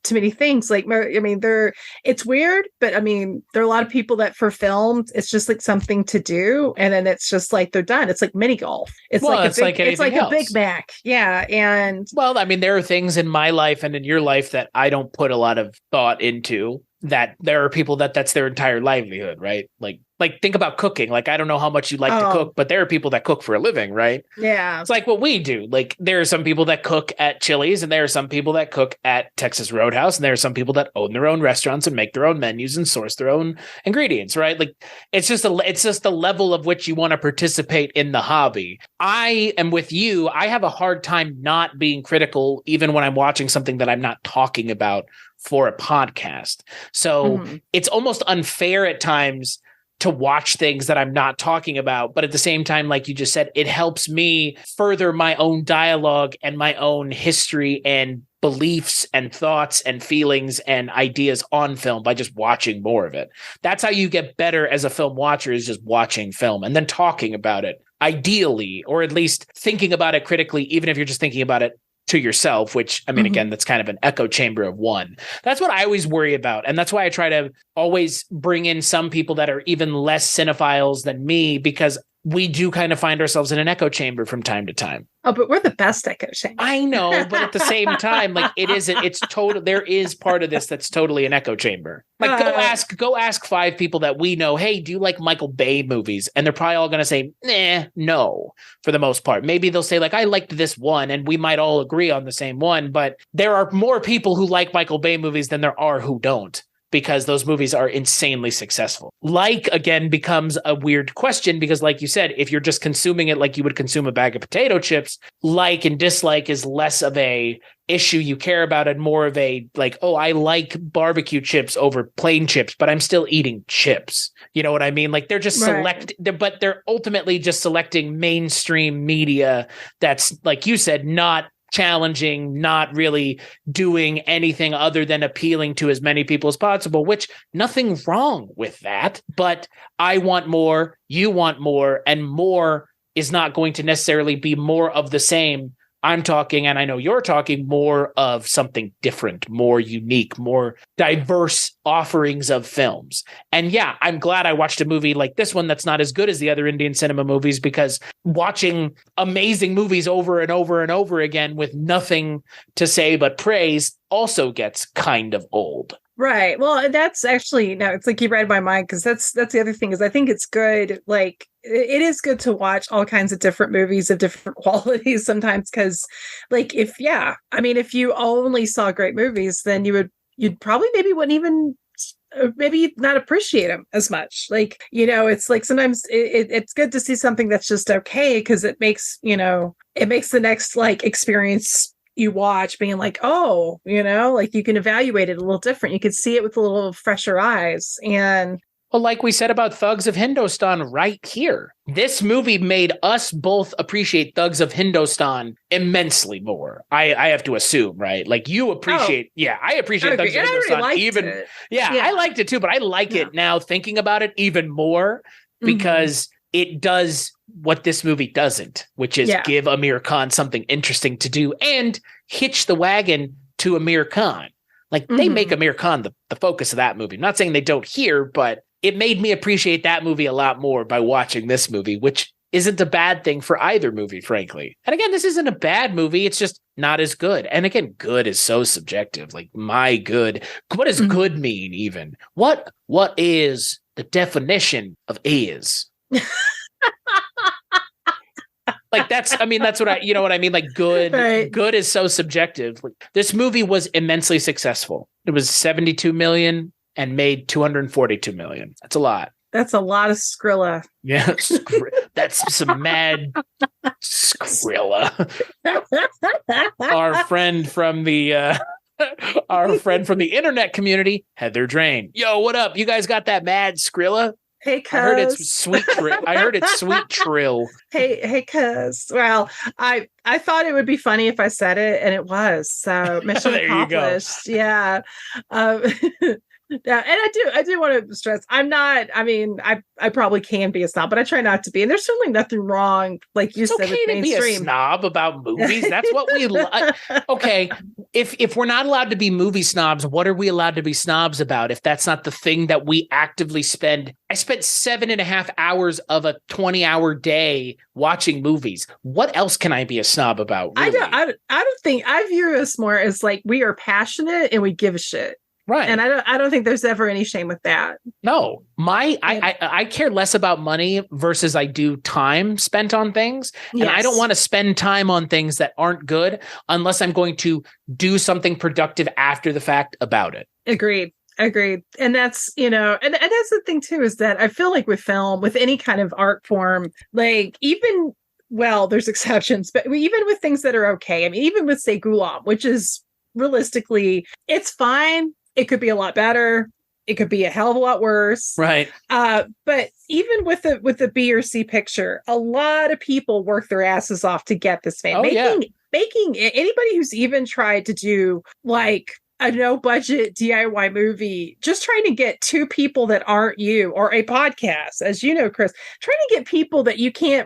too many things. It's weird, but there are a lot of people that for films, it's just something to do. And then it's just they're done. It's like mini golf. It's a Big Mac. Yeah. And
there are things in my life and in your life that I don't put a lot of thought into, that there are people that's their entire livelihood, right? Like think about cooking. I don't know how much you like to cook, but there are people that cook for a living, right?
Yeah.
It's like what we do. There are some people that cook at Chili's, and there are some people that cook at Texas Roadhouse, and there are some people that own their own restaurants and make their own menus and source their own ingredients, right? It's just the level of which you want to participate in the hobby. I am with you. I have a hard time not being critical, even when I'm watching something that I'm not talking about for a podcast. So it's almost unfair at times to watch things that I'm not talking about. But at the same time, like you just said, it helps me further my own dialogue and my own history and beliefs and thoughts and feelings and ideas on film by just watching more of it. That's how you get better as a film watcher, is just watching film and then talking about it, ideally, or at least thinking about it critically, even if you're just thinking about it to yourself, which, again, that's kind of an echo chamber of one. That's what I always worry about. And that's why I try to always bring in some people that are even less cinephiles than me, because we do kind of find ourselves in an echo chamber from time to time.
Oh, but we're the best echo chamber.
I know, but at the same time, it's total. There is part of this that's totally an echo chamber. Go ask 5 people that we know, hey, do you like Michael Bay movies? And they're probably all going to say, no, for the most part. Maybe they'll say I liked this one, and we might all agree on the same one, but there are more people who like Michael Bay movies than there are who don't. because those movies are insanely successful. Like, again, becomes a weird question because, like you said, if you're just consuming it like you would consume a bag of potato chips, like and dislike is less of a issue you care about and more of a like, oh, I like barbecue chips over plain chips, but I'm still eating chips. You know what I mean? Like they're just but they're ultimately just selecting mainstream media that's, like you said, not challenging, not really doing anything other than appealing to as many people as possible, which nothing wrong with that. But I want more, you want more, and more is not going to necessarily be more of the same. I'm talking, and I know you're talking, more of something different, more unique, more diverse offerings of films. And yeah, I'm glad I watched a movie like this one that's not as good as the other Indian cinema movies, because watching amazing movies over and over and over again with nothing to say but praise also gets kind of old.
Right. Well, that's actually, no, it's like you read my mind, because that's the other thing is I think it's good. Like it is good to watch all kinds of different movies of different qualities sometimes, because like if you only saw great movies, then you'd probably maybe not appreciate them as much. Like, it's like sometimes it's good to see something that's just okay, because it makes the next like experience you watch being like, oh, like you can evaluate it a little different. You can see it with a little fresher eyes. And
well, like we said about Thugs of Hindostan right here, this movie made us both appreciate Thugs of Hindostan immensely more. I have to assume, right? Like you appreciate, I appreciate Thugs of Hindostan even. Yeah, I liked it too, but I like it now thinking about it even more because it does what this movie doesn't, which is give Aamir Khan something interesting to do and hitch the wagon to Aamir Khan. Like they make Aamir Khan the focus of that movie. I'm not saying they don't here, but it made me appreciate that movie a lot more by watching this movie, which isn't a bad thing for either movie, frankly. And again, this isn't a bad movie. It's just not as good. And again, good is so subjective. Like my good, what does good mean even? What is the definition of is? Like that's what I, you know what I mean? Like good, good is so subjective. Like, this movie was immensely successful. It was 72 million and made 242 million. That's a lot.
That's a lot of Skrilla.
Yeah. That's some mad Skrilla. Our friend from the internet community, Heather Drain. Yo, what up? You guys got that mad Skrilla?
Hey, cuz.
I heard it's sweet trill. Sweet trill.
Hey, cuz. Well, I thought it would be funny if I said it, and it was. So mission accomplished. Yeah. Yeah, and I do want to stress, I'm not, I probably can be a snob, but I try not to be. And there's certainly nothing wrong, like you said, with mainstream. It's okay to be a snob about movies. That's what we like. Okay, if we're not allowed to be movie snobs, what are we allowed to be snobs about if that's not the thing that we actively spend? I spent 7.5 hours of a 20-hour day watching movies. What else can I be a snob about? Really? I don't think, I view us more as like we are passionate and we give a shit.
Right.
And I don't think there's ever any shame with that.
No, I care less about money versus I do time spent on things. Yes. And I don't want to spend time on things that aren't good unless I'm going to do something productive after the fact about it.
Agreed. And that's, and that's the thing too, is that I feel like with film, with any kind of art form, like even, well, there's exceptions, but even with things that are okay. I mean, even with say Ghulam, which is realistically, it's fine. It could be a lot better. It could be a hell of a lot worse.
Right.
But even with the B or C picture, a lot of people work their asses off to get this fame. Making anybody who's even tried to do like a no budget DIY movie, just trying to get two people that aren't you, or a podcast, as you know, Chris, trying to get people that you can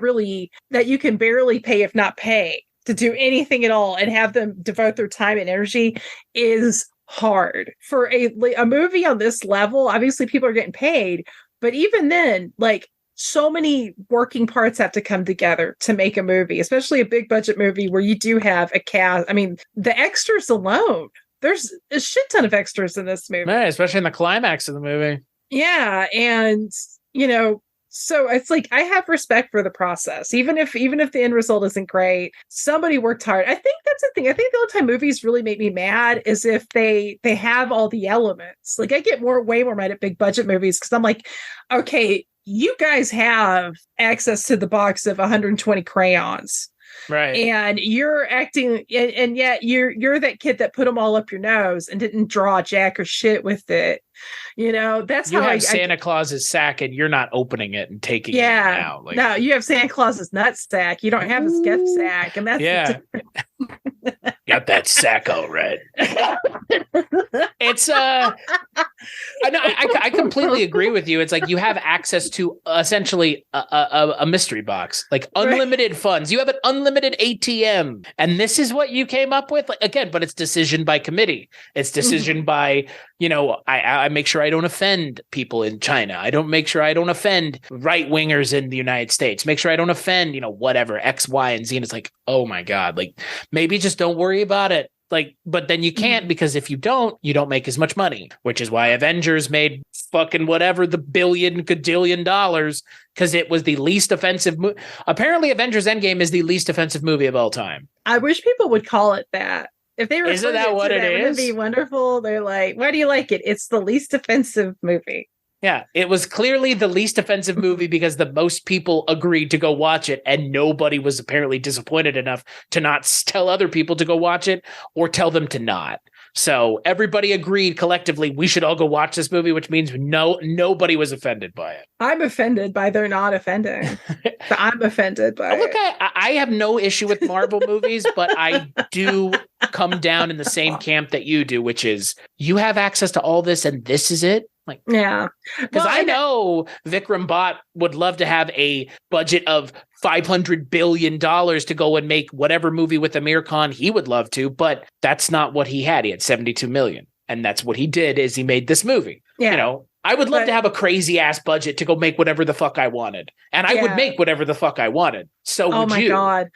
barely pay, if not pay, to do anything at all and have them devote their time and energy is hard. For a movie on this level, obviously people are getting paid, but even then, like, so many working parts have to come together to make a movie, especially a big budget movie where you do have a cast. I mean, the extras alone, there's a shit ton of extras in this movie.
Right, especially in the climax of the movie.
Yeah, and So it's like I have respect for the process, even if the end result isn't great. Somebody worked hard. I think that's the thing. I think the only time movies really make me mad is if they have all the elements. Like I get way more mad at big budget movies because I'm like, okay, you guys have access to the box of 120 crayons.
Right.
And you're acting, and yet you're that kid that put them all up your nose and didn't draw jack or shit with it. That's
you
how
have Santa Claus's sack and you're not opening it and taking it out. Like,
no, you have Santa Claus's nut sack. You don't have his gift sack, and that's
got that sack all right. It's I completely agree with you. It's like you have access to essentially a mystery box, like unlimited funds. You have an unlimited ATM, and this is what you came up with. Like, again, but it's decision by committee. It's decision by I make sure I don't offend people in China. I don't make sure I don't offend right wingers in the United States. Make sure I don't offend whatever X, Y, and Z. And it's like, oh my God, like maybe just don't worry about it. Like, but then you can't because if you don't make as much money, which is why Avengers made fucking whatever the gadillion dollars because it was the least offensive movie. Apparently, Avengers Endgame is the least offensive movie of all time.
I wish people would call it that. If they were,
isn't that what it is?
Wouldn't it be wonderful? They're like, why do you like it? It's the least offensive movie.
Yeah, it was clearly the least offensive movie because the most people agreed to go watch it, and nobody was apparently disappointed enough to not tell other people to go watch it or tell them to not. So everybody agreed collectively we should all go watch this movie, which means nobody was offended by it.
I'm offended by they're not offending. I'm offended by
Look, I have no issue with Marvel movies, but I do come down in the same camp that you do, which is you have access to all this and this is it. Like,
yeah,
because I know Vikram Bhatt would love to have a budget of $500 billion to go and make whatever movie with Aamir Khan he would love to, but that's not what he had. He had 72 million. And that's what he did is he made this movie. Yeah. I would love to have a crazy ass budget to go make whatever the fuck I wanted. And I would make whatever the fuck I wanted. So would you. Oh my
God.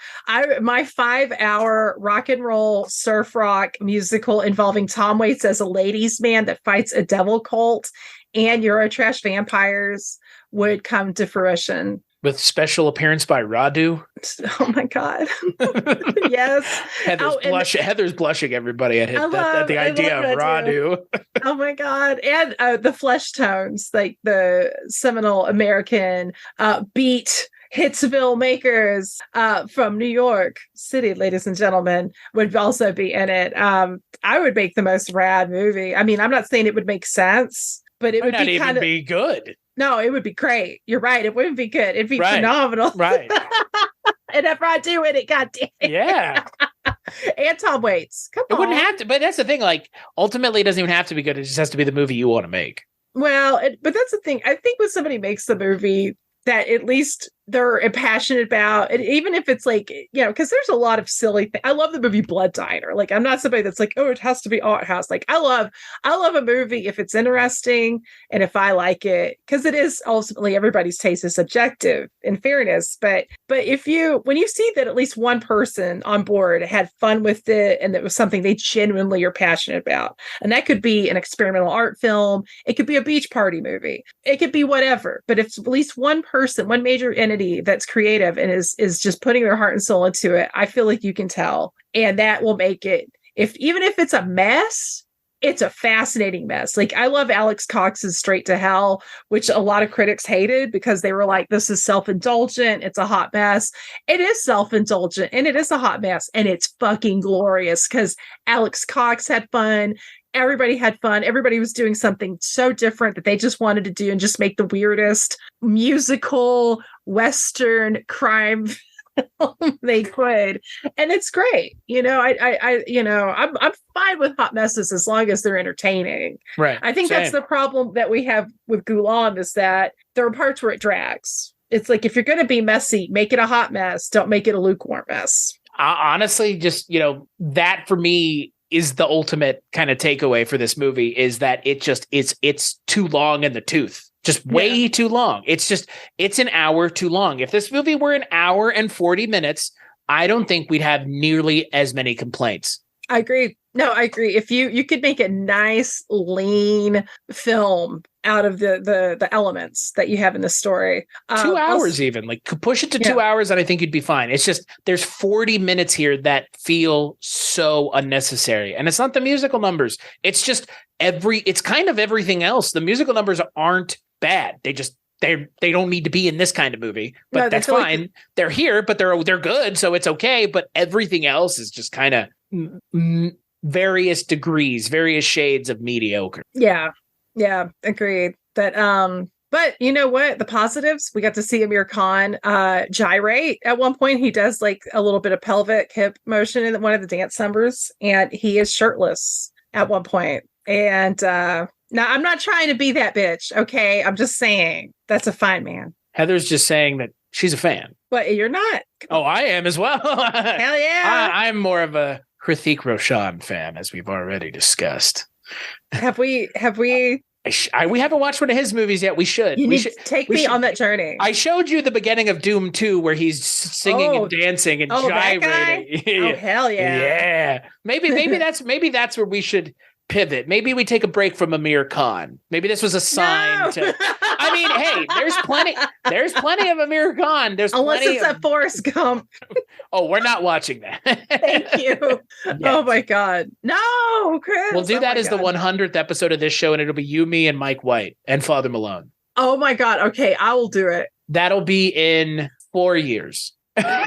My 5-hour rock and roll surf rock musical involving Tom Waits as a ladies' man that fights a devil cult and Eurotrash vampires would come to fruition.
With special appearance by Radu.
Oh my God. Yes.
Heather's blushing, everybody, at the idea of Radu.
Oh my God. And the Flesh Tones, like the seminal American beat Hitsville makers from New York City, ladies and gentlemen, would also be in it. I would make the most rad movie. I mean, I'm not saying it would make sense, but it would not even
be good.
No, it would be great. You're right. It wouldn't be good. It'd be phenomenal.
Right.
And if I do it, goddamn it.
Yeah.
And Tom Waits. Come on.
It wouldn't have to, but that's the thing. Like, ultimately, it doesn't even have to be good. It just has to be the movie you want to make.
Well, but that's the thing. I think when somebody makes the movie that at least they're passionate about, and even if it's like, because there's a lot of silly things. I love the movie Blood Diner. Like, I'm not somebody that's like, oh, it has to be art house. Like, I love a movie if it's interesting and if I like it, because it is ultimately everybody's taste is subjective, in fairness. But when you see that at least one person on board had fun with it and it was something they genuinely are passionate about, and that could be an experimental art film, it could be a beach party movie, it could be whatever. But if at least one person, one major entity that's creative and is just putting their heart and soul into it, I feel like you can tell, and that will make it. Even if it's a mess, it's a fascinating mess. Like, I love Alex Cox's Straight to Hell, which a lot of critics hated because they were like, this is self-indulgent, it's a hot mess. It is self-indulgent and it is a hot mess, and it's fucking glorious because Alex Cox had fun. Everybody had fun. Everybody was doing something so different that they just wanted to do and just make the weirdest musical Western crime film they could. And it's great. I'm fine with hot messes as long as they're entertaining.
Right.
I think that's the problem that we have with Ghulam, is that there are parts where it drags. It's like, if you're going to be messy, make it a hot mess. Don't make it a lukewarm mess.
Honestly, just, that for me is the ultimate kind of takeaway for this movie, is that it's too long in the tooth, just way too long. It's an hour too long. If this movie were an hour and 40 minutes, I don't think we'd have nearly as many complaints.
I agree. No, I agree. If you could make a nice, lean film out of the elements that you have in the story.
2 hours even. Like push it to 2 hours and I think you'd be fine. It's just there's 40 minutes here that feel so unnecessary. And it's not the musical numbers. It's just it's kind of everything else. The musical numbers aren't bad. They don't need to be in this kind of movie, but no, that's fine. Like they're here, but they're good, so it's okay. But everything else is just kind of various degrees, various shades of mediocre.
Yeah, agreed. But you know what? The positives, we got to see Aamir Khan gyrate at one point. He does like a little bit of pelvic hip motion in one of the dance numbers, and he is shirtless at one point. And now, I'm not trying to be that bitch, okay? I'm just saying that's a fine man.
Heather's just saying that she's a fan.
But you're not.
Oh, I am as well.
Hell yeah.
I'm more of a Hrithik Roshan fan, as we've already discussed.
Have we?
We haven't watched one of his movies yet. We should.
You need to take me on that journey.
I showed you the beginning of Doom 2 where he's singing and dancing and gyrating.
Oh, hell yeah.
Yeah. Maybe that's where we should pivot. Maybe we take a break from Aamir Khan. Maybe this was a sign to. I mean, hey, there's plenty of Aamir Khan.
Unless it's a Forrest Gump.
Oh, we're not watching that.
Thank you. Yes. Oh my God. No, Chris.
We'll do that as the 100th episode of this show, and it'll be you, me, and Mike White and Father Malone.
Oh my God. Okay, I will do it.
That'll be in 4 years. Yeah,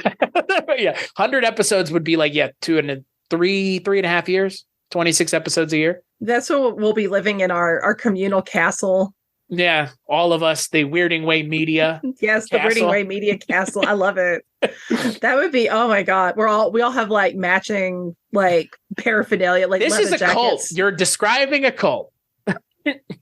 100 episodes would be like 3.5 years. 26 episodes a year.
That's what we'll be living in our communal castle.
Yeah, all of us, the Weirding Way Media.
Yes, castle. The Weirding Way Media castle. I love it. That would be, oh my God. We all have like matching like paraphernalia. Like
this is a
jackets.
Cult. You're describing a cult.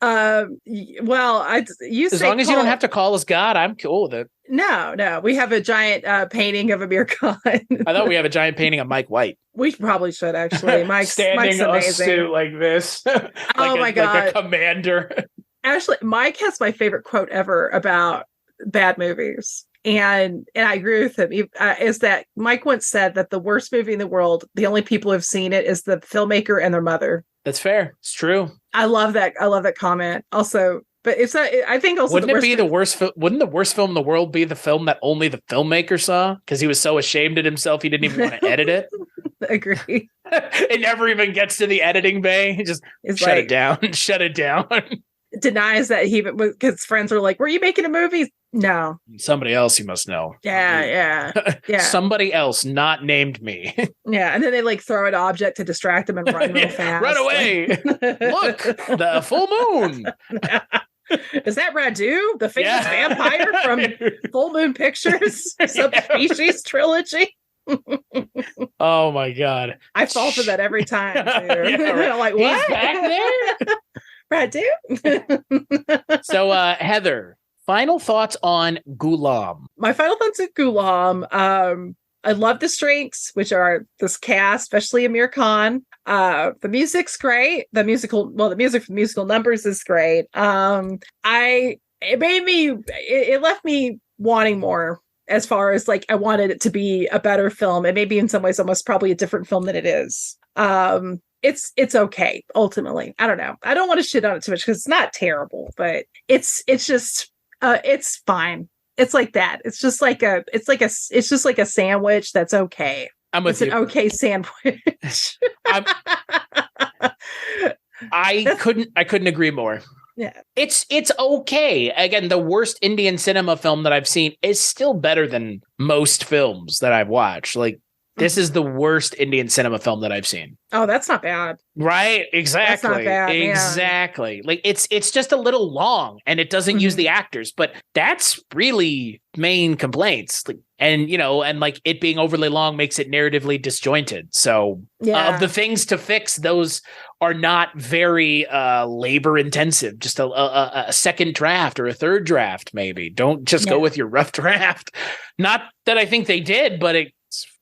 Well,
as long as you don't have to call us God, I'm cool with it.
No, we have a giant painting of Aamir Khan.
I thought we have a giant painting of Mike White.
We probably should actually. Mike's amazing.
Like this.
My God,
like a commander.
Actually, Mike has my favorite quote ever about bad movies, and I agree with him. Is that Mike once said that the worst movie in the world, the only people who have seen it is the filmmaker and their mother.
That's fair. It's true.
I love that comment. Also, but it's not. I think also
wouldn't the worst film in the world be the film that only the filmmaker saw because he was so ashamed of himself he didn't even want to edit it?
Agree.
It never even gets to the editing bay. He just shut it down. Shut it down.
Denies that he because friends are like, "Were you making a movie?" No.
Somebody else you must know.
Yeah.
Somebody else not named me.
Yeah, and then they like throw an object to distract him and run real fast.
Run away. Look, the full moon.
Is that Radu, the famous vampire from Full Moon Pictures Subspecies trilogy?
Oh my God.
I fall for that every time. I'm like, what?
He's back there?
Radu?
So Heather, final thoughts on Ghulam.
My final thoughts on Ghulam. I love the strengths, which are this cast, especially Aamir Khan. The music's great. The music for the musical numbers is great. It left me wanting more as far as like I wanted it to be a better film, and maybe in some ways almost probably a different film than it is. It's okay ultimately. I don't know. I don't want to shit on it too much because it's not terrible, but it's just it's fine. It's like that. It's just like a sandwich that's okay.
I'm with you.
It's an okay sandwich.
I couldn't agree more.
Yeah.
It's okay. Again, the worst Indian cinema film that I've seen is still better than most films that I've watched. Like this is the worst Indian cinema film that I've seen.
Oh, that's not bad.
Right? Exactly.
That's not bad,
exactly. Like it's just a little long and it doesn't use the actors, but that's really main complaints. Like, and like it being overly long makes it narratively disjointed. So of the things to fix, those are not very labor intensive. Just a second draft or a third draft, maybe. Don't just go with your rough draft. Not that I think they did, but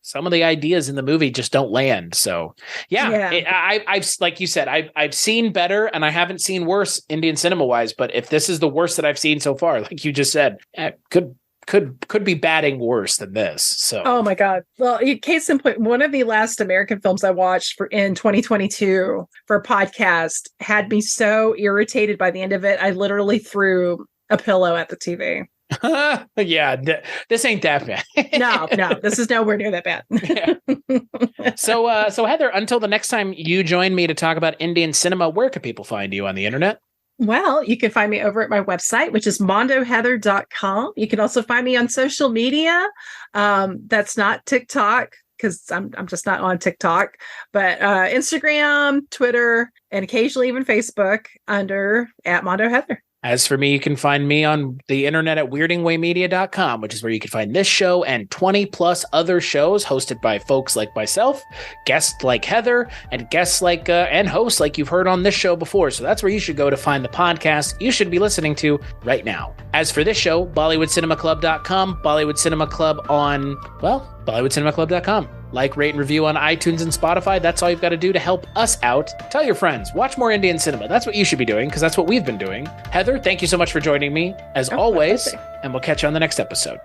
some of the ideas in the movie just don't land. So I've like you said, I've seen better and I haven't seen worse Indian cinema wise, but if this is the worst that I've seen so far, like you just said, good could be batting worse than this. So,
oh my God. Well, case in point, one of the last American films I watched in 2022 for a podcast had me so irritated by the end of it. I literally threw a pillow at the TV.
Yeah, this ain't that bad.
No, this is nowhere near that bad.
Yeah. So Heather, until the next time you join me to talk about Indian cinema, where can people find you on the internet?
Well, you can find me over at my website, which is mondoheather.com. You can also find me on social media. That's not TikTok, because I'm just not on TikTok, but Instagram, Twitter, and occasionally even Facebook under @mondoheather.
As for me, you can find me on the internet at weirdingwaymedia.com, which is where you can find this show and 20 plus other shows hosted by folks like myself, guests like Heather, and guests like and hosts like you've heard on this show before. So that's where you should go to find the podcast you should be listening to right now. As for this show, BollywoodCinemaClub.com, Bollywood Cinema Club on, well, BollywoodCinemaClub.com. Like, rate, and review on iTunes and Spotify. That's all you've got to do to help us out. Tell your friends. Watch more Indian cinema. That's what you should be doing, because that's what we've been doing. Heather, thank you so much for joining me, as always, and we'll catch you on the next episode.